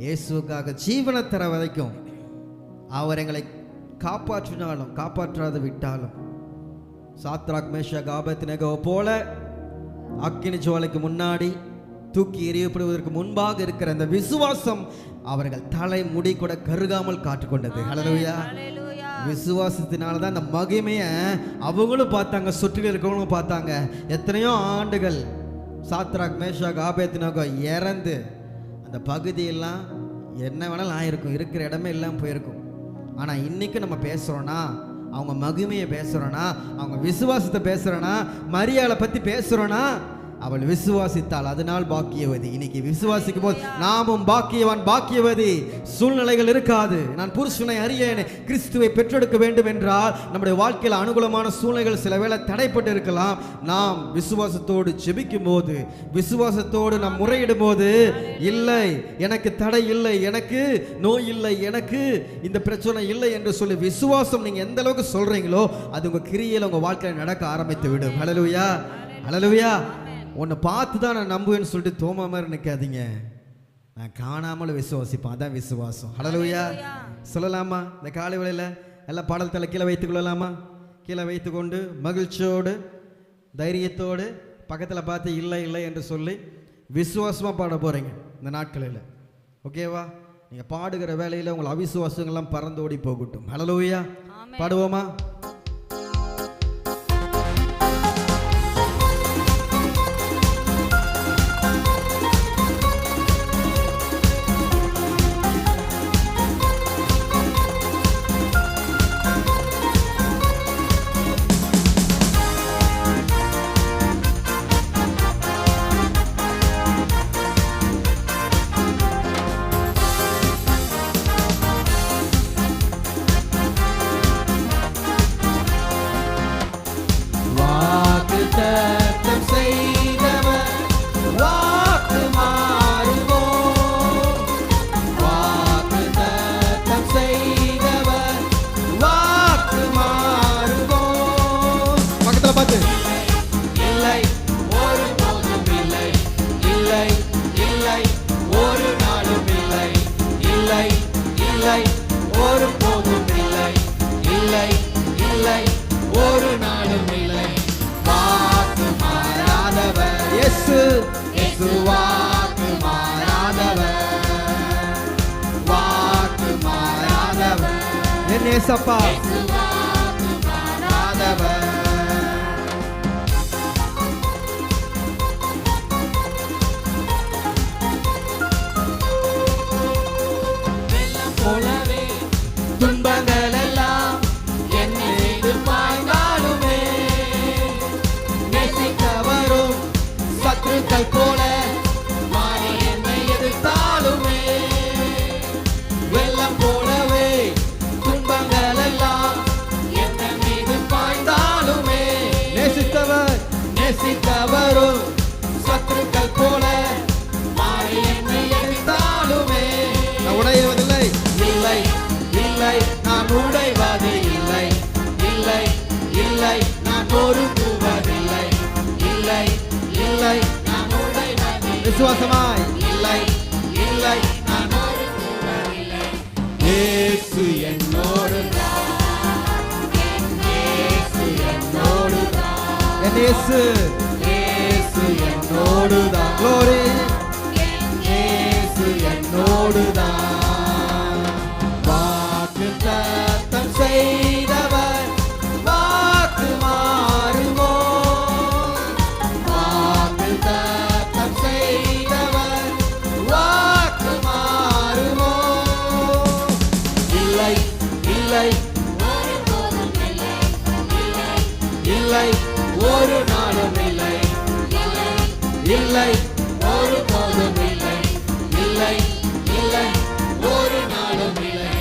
இயேசுவுக்காக ஜீவனை தர வரைக்கும் அவர் எங்களை காப்பாற்றினாலும் காப்பாற்றாது விட்டாலும் சாத்ராக், மேஷாக், ஆபேத்நேகோ போல அக்கினி ஜுவாலைக்கு முன்னாடி தூக்கி எறியப்படுவதற்கு முன்பாக இருக்கிற அந்த விசுவாசம் அவர்கள் தலை முடி கூட கருகாமல் காட்டுக்கொண்டது. ஹல்லேலூயா. விசுவாசத்தினால தான் அந்த மகிமையை அவங்களும் பார்த்தாங்க, சுற்றில் இருக்கவங்களும் பார்த்தாங்க. எத்தனையோ ஆண்டுகள் சாத்ராக், மேஷாக், ஆபேத்நேகோ இறந்து அந்த பகுதியெல்லாம் என்ன வேணாலும் ஆயிருக்கும், இருக்கிற இடமே இல்லாமல் போயிருக்கும். ஆனால் இன்னைக்கு நம்ம பேசுகிறோன்னா, அவங்க மகிமையை பேசுகிறோன்னா, அவங்க விசுவாசத்தை பேசுகிறோன்னா, மரியாதை பற்றி பேசுகிறோன்னா, அவள் விசுவாசித்தாள், அதனால் பாக்கியவதி. இன்னைக்கு விசுவாசிக்கும் போது நாமும் பாக்கியவான், பாக்கியவதி. சூழ்நிலைகள் இருக்காது. நான் புருஷனை அறியேன், கிறிஸ்துவை பெற்றெடுக்க வேண்டும் என்றால் நம்முடைய வாழ்க்கையில் அனுகூலமான சூழ்நிலைகள் சில வேளை தடைப்பட்டு இருக்கலாம். நாம் விசுவாசத்தோடு ஜெபிக்கும் போது, விசுவாசத்தோடு நாம் முறையிடும் போது, இல்லை எனக்கு தடை இல்லை, எனக்கு நோய் இல்லை, எனக்கு இந்த பிரச்சனை இல்லை என்று சொல்லி விசுவாசம் நீங்க எந்த அளவுக்கு சொல்றீங்களோ அது உங்க கிரியையில் உங்க வாழ்க்கையில் நடக்க ஆரம்பித்து விடும். ஹல்லேலூயா. ஹல்லேலூயா. உன்னை பார்த்து தான் நான் நம்புவேன்னு சொல்லிட்டு தோமா மாதிரி நிற்காதீங்க. நான் காணாமல் விசுவாசிப்பேன், அதான் விசுவாசம். ஹல்லேலூயா. சொல்லலாமா? இந்த காலை வேளையில் எல்லாம் பாடல் தலை கீழே வைத்துக் கொள்ளலாமா? கீழே வைத்து கொண்டு மகிழ்ச்சியோடு தைரியத்தோடு பக்கத்தில் பார்த்து இல்லை இல்லை என்று சொல்லி விசுவாசமாக பாட போகிறீங்க இந்த நாட்களில். ஓகேவா? நீங்கள் பாடுகிற வேலையில் உங்கள் அவிசுவாசங்கள்லாம் பறந்து ஓடி போகட்டும். ஹல்லேலூயா. பாடுவோமா? இல்லை, ஒருபோதும் இல்லை, இல்லை, இல்லை, ஒரு நாளும் இல்லை. வாக்கு மாறாதவர் இயேசு, இயேசு வாக்கு மாறாதவர், வாக்கு மாறாதவர் என் இயேசப்பா, மாறாதவர். போலவே துன்பங்கள் எல்லாம் என் மீது பாய்ந்தாலுமே, நேசித்தவரும் சத்துருக்கள் போல மாறி என்னை எதிர்த்தாலுமே, வெள்ளம் போலவே துன்பங்கள் எல்லாம் என் மீது பாய்ந்தாலுமே, நேசித்தவரும் சத்துருக்கள் போல மாறி என்னை எதிர்த்தாலுமே, நான் உடையவதில்லை, இல்லை, இல்லை, நான் உடைவது இல்லை, இல்லை, இல்லை, நான் பொறுக்குவதில்லை, இல்லை, இல்லை, நான் உடைவது விசுவாசமாய் இல்லை, இல்லை, நான் பொறுக்குவதில்லை. இயேசு என்னோடு, இயேசு என்னோடு, என் இயேசு, இயேசு என்னோடு தான். glory, இயேசு என்னோடு தான். வாக்குத்தத்தம் செய்தவர் வாக்கு மாறுமோ, வாக்குத்தத்தம் செய்தவர் வாக்கு மாறுமோ, இல்லை, இல்லை, இல்லை, ஒரு நாளும் இல்லை, இல்லை, ஒருபோதும் இல்லை, இல்லை, இல்லை, ஒரு நாளும் இல்லை.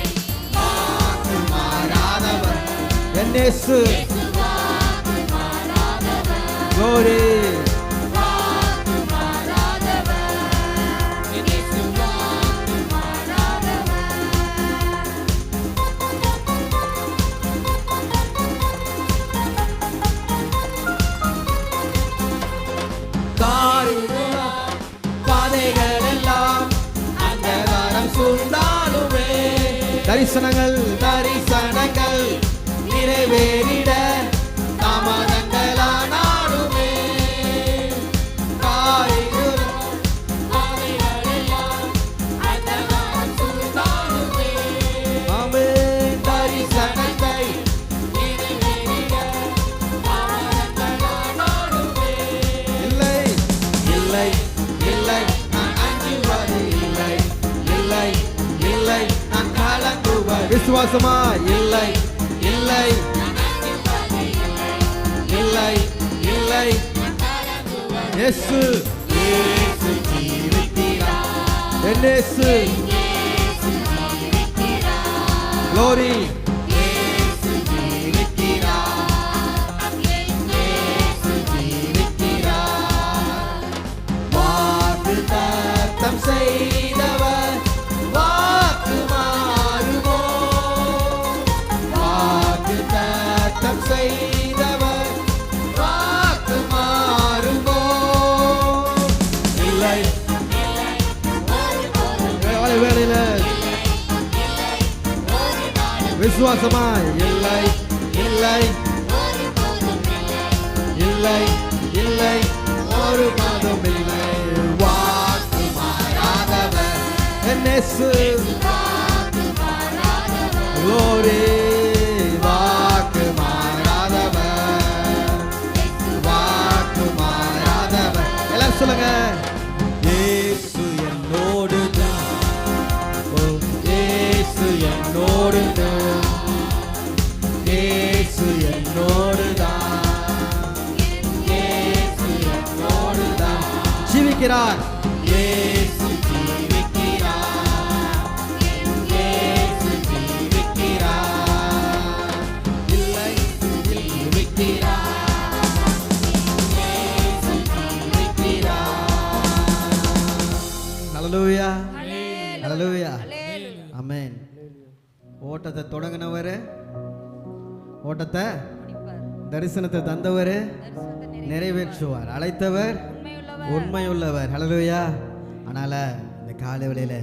வாக்கு மாறாதவர் என் இயேசு, glory, பாதைகள் எல்லாம் அந்தகாரம் சூழ்ந்தாலுமே, தரிசனங்கள் நிறைவேறிட தாமதங்களானாலுமே, பாதைகள் எல்லாம் அந்தகாரம் சூழ்ந்தாலுமே, ஆமென், தரிசனங்கள் நிறைவேறிட தாமதங்களானாலுமே, இல்லை, இல்லை, இல்லை, நான் அஞ்சுவது இல்லை, இல்லை, இல்லை, நான் கலங்குவது விசுவாசமா இல்லை, இல்லை, இல்லை, இல்லை, இயேசு, இயேசு ஜீவிக்கிறார், என் இயேசு, glory, இயேசு ஜீவிக்கிறார், இயேசு ஜீவிக்கிறார். வாக்குத்தத்தம் செய்தவர் வாக்கு மாறுமோ, வாக்குத்தத்தம் செய்தவர் வாக்கு மாறுமோ, இல்லை, வேலையில விசுவாசமாய் இல்லை, இல்லை, இல்லை, இல்லை, ஒரு மாதம் இல்லை. வாக்கு மாறாதவர் என் இயேசு, glory, வாக்கு மாறாதவர், வாக்கு மாறாதவர். எல்லாம் சொல்லுங்க, இயேசு என்னோடு தான், இயேசு என்னோடு தான், இயேசு என்னோடு தான், இயேசு என்னோடு தான் ஜீவிக்கிறார், இயேசு ஜீவிக்கிறார், இயேசு ஜீவிக்கிறார், இல்லை, ஜீவிக்கிறார், இயேசு ஜீவிக்கிறார். ஹல்லேலூயா, ஹல்லேலூயா, ஆமென். ஓட்டத்தை தொடங்கினவர், ஓட்டத்தை தரிசனத்தை தந்தவர் நிறைவேற்றுவார், அழைத்தவர் உண்மையுள்ளவர். ஹல்லேலூயா. அதனால இந்த காலை வேளையில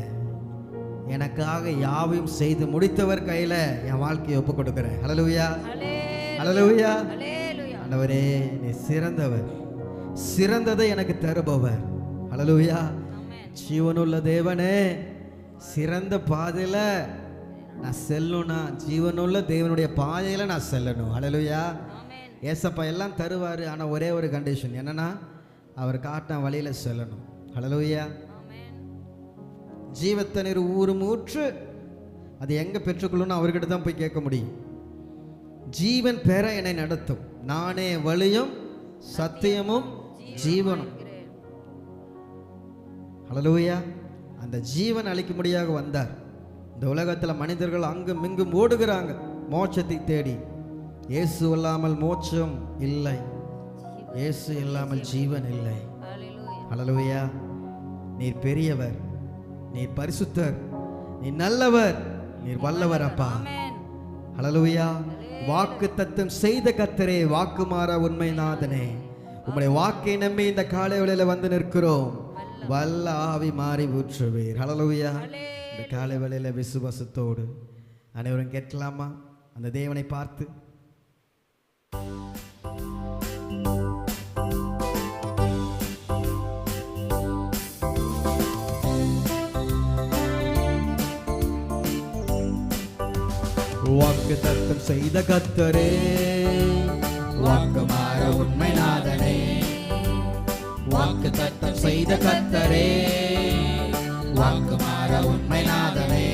எனக்காக யாவையும் செய்து முடித்தவர் கையில என் வாழ்க்கையை ஒப்பு கொடுக்கிறேன். ஹல்லேலூயா, ஹல்லேலூயா. ஆண்டவரே, நீ சிறந்தவர், சிறந்ததை எனக்கு தருபவர். ஹல்லேலூயா. ஜீவனுள்ள தேவனே, சிறந்த பாதையில நான் செல்லணும்னா, ஜீவனுள்ள தேவனுடைய பாதையில நான் செல்லணும். ஹல்லேலூயா. ஏசப்பா எல்லாம் தருவார், ஆனால் ஒரே ஒரு கண்டிஷன் என்னன்னா, அவர் காட்டின வழியில செல்லணும். ஹல்லேலூயா. ஜீவத்தண்ணீர் ஊரும் ஊற்று, அது எங்க பெற்றுக்கொள்ளணும்? அவர்கிட்ட தான் போய் கேட்க முடியும். ஜீவன் பெற என்னை நடத்தும், நானே வழியும் சத்தியமும் ஜீவனும். ஹல்லேலூயா. அந்த ஜீவன் அளிக்கும்படியாக வந்தார். இந்த உலகத்தில் மனிதர்கள் அங்கும் இங்கும் ஓடுகிறாங்க மோட்சத்தை தேடி. இயேசு இல்லாமல் மோட்சம் இல்லை, இயேசு இல்லாமல் ஜீவன் இல்லை. ஹல்லேலூயா. நீர் பெரியவர், நீர் பரிசுத்தர், நீ நல்லவர், நீர் வல்லவர் அப்பா. ஹல்லேலூயா. வாக்கு தத்தம் செய்த கர்த்தரே, வாக்கு மாற உண்மை நாதனே, உம்முடைய வாக்கை நம்பி இந்த காலை வேளையில வந்து நிற்கிறோம். வல்ல ஆவி மாறி ஊற்றுவீர். ஹல்லேலூயா. இந்த காலை வேளையில விசுவாசத்தோடு அனைவரும் கேட்கலாமா அந்த தேவனை பார்த்து? வாக்கு தத்தம் செய்த கர்த்தரே, வாக்கு மாற உண்மை நாதனே, வாக்கு தத்தம் செய்த கர்த்தரே, வாக்கு மாற உண்மை நாதனே,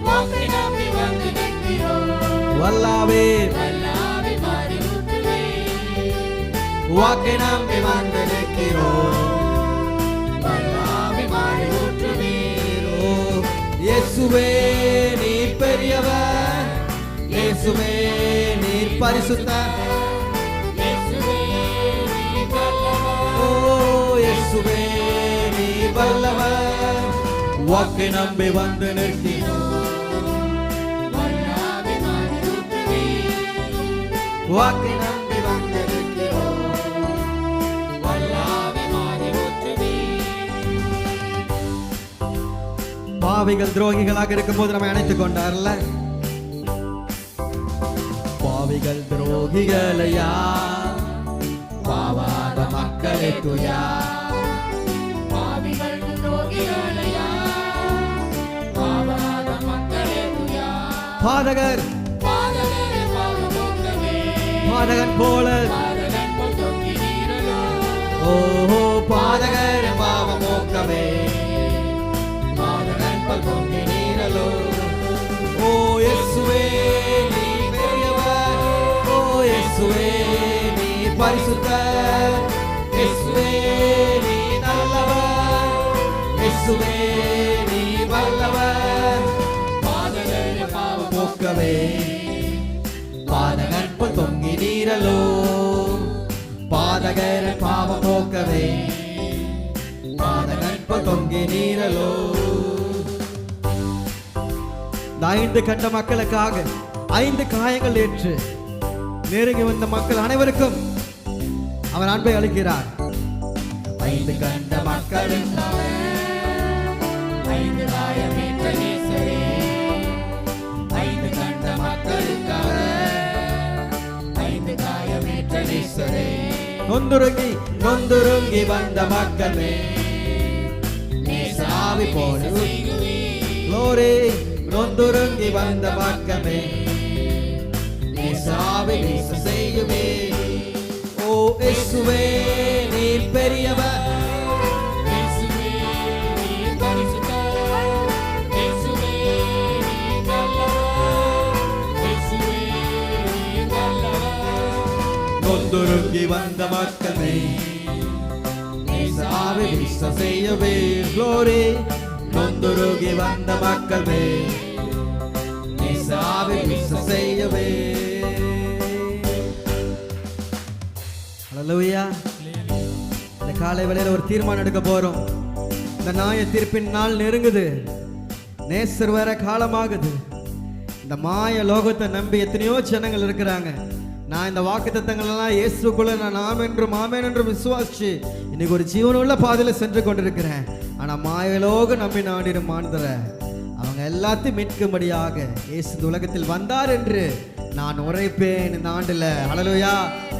வாக்கை நம்பி வந்து நிற்கிறோம். வல்லாவே வல்லாவே மாறி ஊற்றுவே, வாக்கை நம்பி வந்து நிற்கிறோம். வல்லாவே மாறி ஊற்றுவே. இயேசுவே நீர் பெரியவர், இயேசுவே நீர் பரிசுத்தர், இயேசுவே நீர் வல்லவர். ஓ இயேசுவே நீர் வல்லவர். வாக்கை நம்பி வந்து நிற்கிறோம். வல்லாவே மாறி ஊற்றுவே, வாக்கை நம்பி வந்து நிற்கிறோம். வல்லாவே மாறி ஊற்றுவே. பாவிகள் துரோகிகளாக இருக்கும்போது நம்மை அணைத்துக் கொண்டார்ல. பாவிகள் துரோகிகளையா, பாவாத மக்களே துயா, பாவிகள் துரோகிகளையா, பாவாத மக்களே துயா. பாதகர் பாதகன் போல, ஓஹோ பாதகர் பாவமோக்கவே, ஓ இயேசுவே நீ பெரியவர், ஓ இயேசுவே நீ பரிசுத்தர், இயேசுவே நீ நல்லவர், இயேசுவே நீ வல்லவர். பாதகர் பாவம் போக்கவே, பாதகன் போல் தொங்கி நீரலோ, பாதகர் பாவம் போக்கவே, பாதகன் போல் தொங்கி நீரலோ. 5 கண்ட மக்களுக்காக 5 காயங்கள் ஏற்று நெருங்கி வந்த மக்கள் அனைவருக்கும் அவர் அன்பை அளிக்கிறார். 5 கண்ட மக்களுக்காக 5 காயம் ஏற்ற நேசரே, 5 கண்ட மக்களுக்காக 5 காயம் ஏற்ற நேசரே. நொந்துருங்கி வந்த மக்களே, நேசாவி போல glory. நொந்துருங்கி வந்த மக்களே, நேசாவி நேச செய்யுமே. ஓ இயேசுவே நீர் பெரியவர், இயேசுவே நீர் பரிசுத்தர், இயேசுவே நீர் நல்லவர், இயேசுவே நீர் நல்லவர். நொந்துருங்கி வந்த மக்களே, நேசாவி நேச செய்யுமே. glory. நொந்துருகி வந்த மக்களே, நேசாவி நேச செய்யவே. ஹல்லேலூயா. இந்த காலை வேளையில ஒரு தீர்மானம் எடுக்க போறோம். இந்த நியாய தீர்ப்பின் நாள் நெருங்குது, நேசர் வர காலமாகுது. இந்த மாய லோகத்தை நம்பி எத்தனையோ ஜனங்கள் இருக்கிறாங்க. நான் இந்த வாக்குத்தத்தங்கள் எல்லாம் இயேசுக்குள்ள நான் ஆமென் என்றும் விசுவாசிச்சு இன்னைக்கு ஒரு ஜீவனுள்ள பாதையில சென்று கொண்டிருக்கிறேன். ஆனா மாயலோக நம்பி நாடிடும் மாந்தர அவங்க எல்லாத்தையும் மீட்கும்படியாக இயேசு இந்த உலகத்தில் வந்தார் என்று நான் உரைப்பேன் இந்த ஆண்டுல. ஹல்லேலூயா.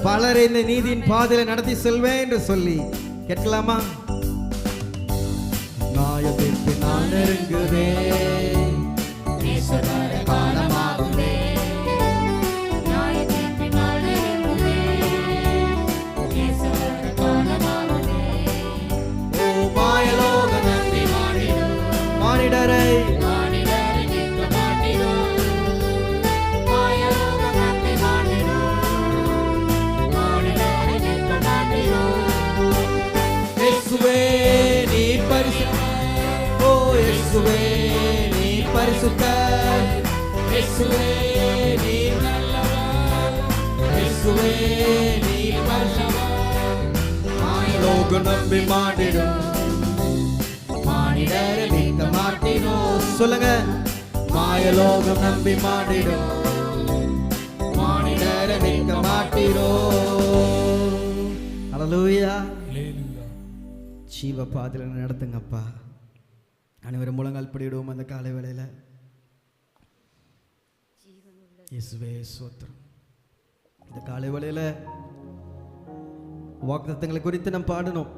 பலரை இந்த நீதியின் பாதையில நடத்தி செல்வேன் என்று சொல்லி கேட்கலாமா? நாயத்திற்கு நான் நெருங்குவேன், காலமாகுதே. மானிடரை இயேசுவே நீர் பரிசுத்தர், ஓ இயேசுவே நீர் பரிசுத்தர், இயேசுவே நீர் நல்லவர், இயேசுவே நீர் வல்லவர். மாயலோகம் நம்பி மாட்டிடும், மானிடரை மீட்க மாட்டினோ. சொல்லுங்க, மாயலோகம் நம்பி மாட்டிடும், மானிடரை மீட்க மாட்டினோ. ஹல்லேலூயா. ஜீவ பாதையில் நடத்துங்கப்பா. அனைவரும் முழங்கால் படிடுவோம் அந்த காலை வேளையில. இயேசுவே ஸ்தோத்திரம். இந்த காலை வேளையில வாக்குத்தத்தங்களை குறித்து நம்ம பாடணும்.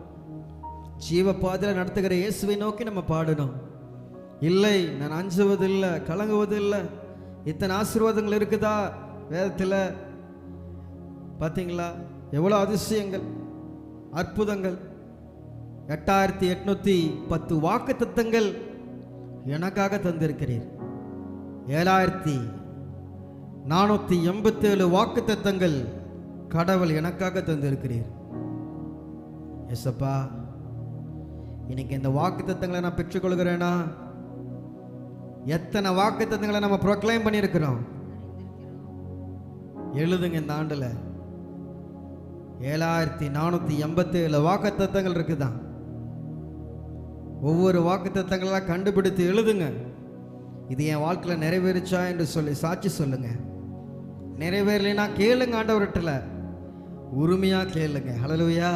ஜீவ பாதையில நடத்துகிற இயேசுவை நோக்கி நம்ம பாடணும். இல்லை நான் அஞ்சுவதில்லை, கலங்குவதில்லை. இத்தனை ஆசீர்வாதங்கள் இருக்குதா வேதத்தில்? பார்த்தீங்களா எவ்வளோ அதிசயங்கள், அற்புதங்கள். 8810 வாக்குத்தத்தங்கள் எனக்காக தந்திருக்கிறீர். 7487 வாக்குத்தத்தங்கள் கடவுள் எனக்காக தந்திருக்கிறீர். எஸ்அப்பா, இன்னைக்கு இந்த வாக்குத்தத்தங்களை நான் பெற்றுக்கொள்கிறேனா? எத்தனை வாக்குத்தத்தங்களை நம்ம ப்ரொக்ளைம் பண்ணியிருக்கிறோம்? எழுதுங்க. இந்த ஆண்டுல 7487 வாக்குத்தத்தங்கள் இருக்குதான். ஒவ்வொரு வாக்குத்தத்தங்களெல்லாம் கண்டுபிடித்து எழுதுங்க. இது என் வாழ்க்கையில் நிறைவேறிச்சா என்று சொல்லி சாட்சி சொல்லுங்க. நிறைவேறலைன்னா கேளுங்க, ஆண்டவர்கிட்ட உரிமையா கேளுங்க. ஹல்லேலூயா.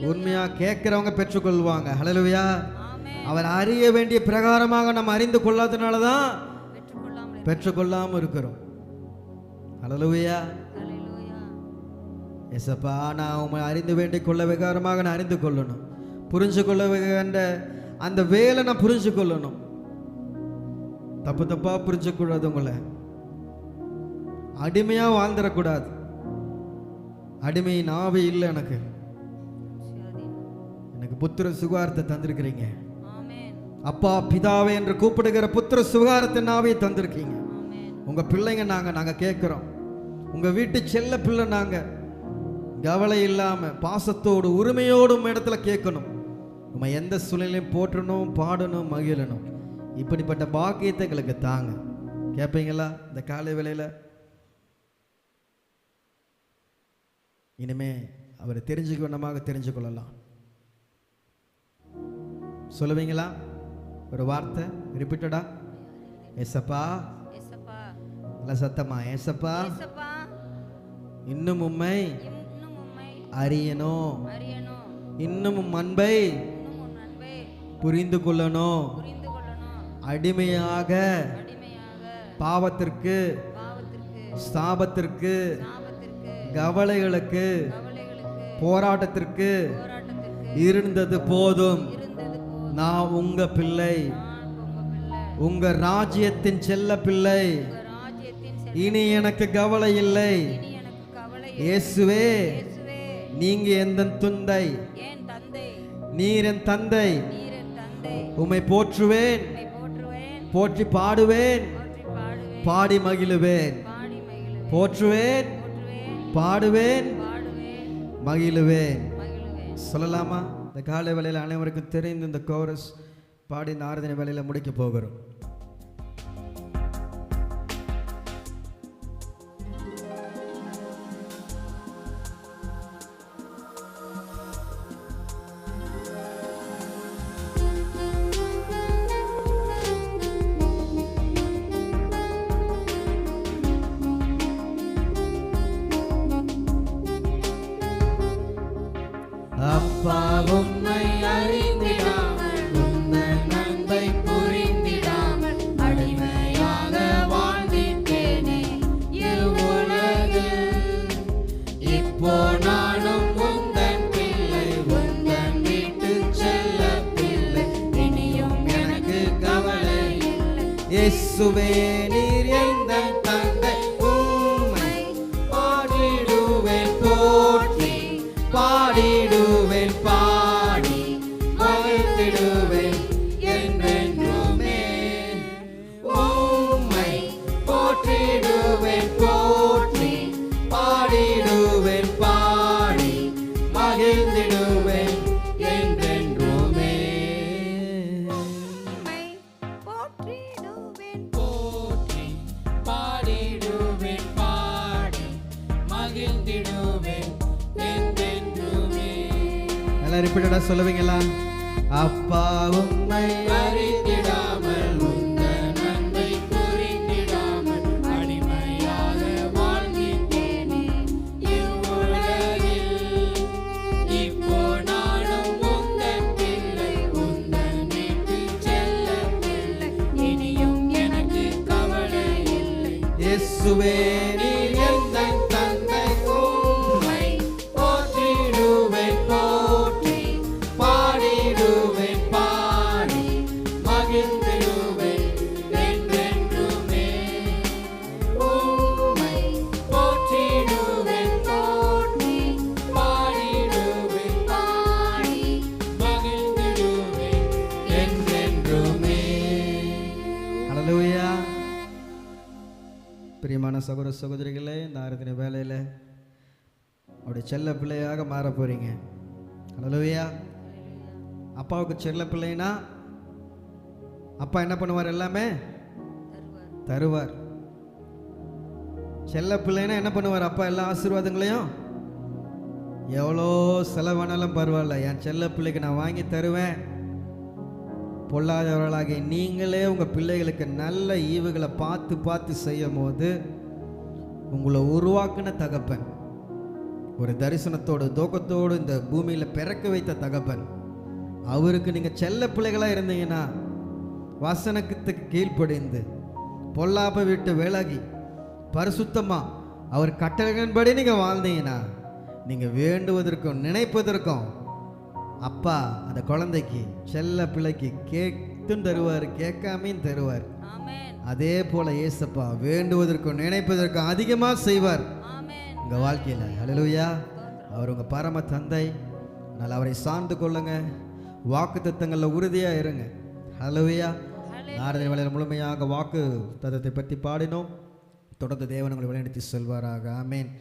உண்மையா கேட்கிறவங்க பெற்றுக்கொள்வாங்க. ஹல்லேலூயா. அவர் அறிய வேண்டிய பிரகாரமாக நம்ம அறிந்து கொள்ளாதனால தான் பெற்றுக்கொள்ளாமல் இருக்கிறோம். ஹல்லேலூயா. எஸ்அப்பா, நான் உங்களை அறிந்து வேண்டிக் கொள்ள விகாரமாக நான் அறிந்து கொள்ளணும். புரிஞ்சு கொள்ள வேண்ட அந்த வேலை நான் புரிஞ்சு கொள்ளணும். தப்பு தப்பா புரிஞ்சக்கூடாது. உங்களை அடிமையா வாழ்ந்துடக்கூடாது. அடிமையின் ஆவி இல்லை எனக்கு. எனக்கு புத்திர சுகாரத்தை தந்திருக்கிறீங்க. அப்பா பிதாவே என்று கூப்பிடுகிற புத்திர சுகாரத்தின் ஆவியை தந்திருக்கீங்க. உங்க பிள்ளைங்க நாங்க கேட்கிறோம். உங்க வீட்டு செல்ல பிள்ளை நாங்க. கவலை இல்லாம பாசத்தோடு உரிமையோடும் இடத்துல கேட்கணும். நம்ம எந்த சூழ்நிலையும் போற்றணும், பாடணும், மகிழணும். இப்படிப்பட்ட பாக்கியத்தை எங்களுக்கு தாங்க. கேட்பீங்களா இந்த காலை வேளையில? இனிமே அவரை தெரிஞ்சுக்கணுமாக தெரிஞ்சு கொள்ளலாம். சொல்லுவீங்களா ஒரு வார்த்தை ரிப்பீட்டடா? ஏசப்பா. நல்ல சத்தமா, ஏசப்பா இன்னும் உம்மை அறியணும், இன்னும் அன்பை புரிந்து கொள்ளணும். அடிமையாக பாவத்திற்கு, சாபத்திற்கு, கவலைகளுக்கு, போராட்டத்திற்கு இருந்தது போதும். நான் உங்க பிள்ளை, உங்க ராஜ்யத்தின் செல்ல பிள்ளை. இனி எனக்கு கவலை இல்லை. இயேசுவே, நீங்க எந்த தந்தை, நீர் என் தந்தை. உம்மை போற்றுவேன், போற்றி பாடுவேன், பாடி மகிழுவேன். போற்றுவேன், பாடுவேன், மகிழுவேன். சொல்லலாமா? இந்த காலை வேளையில் அனைவருக்கும் தெரிந்து இந்த கோரஸ் பாடி இந்த ஆராதனை வேளையில் முடிக்க போகிறோம். அப்பா உம்மை அறிந்திடாமல் இயேசுவே நீர் எந்தன் தந்தை, உம்மை பாடிடுவேன் போற்றி, பாடிடுவேன் பாடி மகிழ்ந்திடுவேன் என்றென்றுமே. உம்மை போற்றிடுவேன் போற்றி, பாடிடுவேன் பாடி மகிழ்ந்திடுவேன் என்றென்றுமே. உம்மை போற்றிடுவேன் போற்றி பாடிடுவேன் பாடி மகிழ்ந்திடுவேன் என்றென்றுமே. எல்லாம் ரிப்பீட்டடா சொல்லுவீங்களா? அப்பா உம்மை அறிந்திடாமல் உந்தன் அன்பை புரிந்திடாமல் அடிமையாக வாழ்கின்றேனே இவ்வுலகில். இப்போ நானும் உந்தன் பிள்ளை, உந்தன் வீட்டு செல்ல பிள்ளை, இனியும் எனக்கு கவலை இல்லை. இயேசுவே நீர் எந்தன் தந்தை, உம்மை போற்றிடுவேன் போற்றி, பாடிடுவேன் பாடி மகிழ்ந்திடுவேன் என்றென்றுமே. உம்மை போற்றிடுவேன் போற்றி, பாடிடுவேன் பாடி மகிழ்ந்திடுவேன் என்றென்றுமே. ஹல்லேலூயா. பிரியமான சகோதர சகோதரிகளே, இந்த ஆராதனை வேலையில் அவருடைய செல்ல பிள்ளையாக மாற போறீங்க. ஹல்லேலூயா. அப்பாவுக்கு செல்ல பிள்ளைனா அப்பா என்ன பண்ணுவார்? எல்லாமே தருவார். செல்ல பிள்ளைனா என்ன பண்ணுவார்? அப்பா எல்லா ஆசீர்வாதங்களையும் எவ்வளோ செலவானாலும் பரவாயில்ல, என் செல்ல பிள்ளைக்கு நான் வாங்கி தருவேன். பொல்லாதவர்களாகிய நீங்களே உங்கள் பிள்ளைகளுக்கு நல்ல ஈவுகளை பார்த்து பார்த்து செய்யும் போது உங்களை உருவாக்கின தகப்பன், ஒரு தரிசனத்தோடு தூக்கத்தோடு இந்த பூமியில் பிறக்க வைத்த தகப்பன், அவருக்கு நீங்கள் செல்ல பிள்ளைகளாக இருந்தீங்கன்னா, வசனத்துக்கு கீழ்ப்படிந்து பொல்லாப்பை விட்டு விலகி பரிசுத்தமாக அவர் கட்டளைகளின்படி நீங்கள் வாழ்ந்தீங்கன்னா, நீங்கள் வேண்டுவதற்கும் நினைப்பதற்கும் அப்பா அந்த குழந்தைக்கு செல்ல பிள்ளைக்கு கேட்டும் தருவார், கேட்காமையும் தருவார். ஆமென். அதே போல ஏசப்பா வேண்டுவதற்கும் நினைப்பதற்கும் அதிகமாக செய்வார் ஆமென். உங்கள் வாழ்க்கையில். ஹல்லேலூயா. அவர் உங்கள் பரம தந்தை. அதனால் அவரை சார்ந்து கொள்ளுங்க, வாக்கு தத்தங்களில் உறுதியாக இருங்க. ஹல்லேலூயா. ஆராதனை வேளையில் முழுமையாக வாக்கு தத்தத்தை பற்றி பாடினோம். தொடர்ந்து தேவன் உங்களை வழிநடத்தி செல்வாராக. ஆமென்.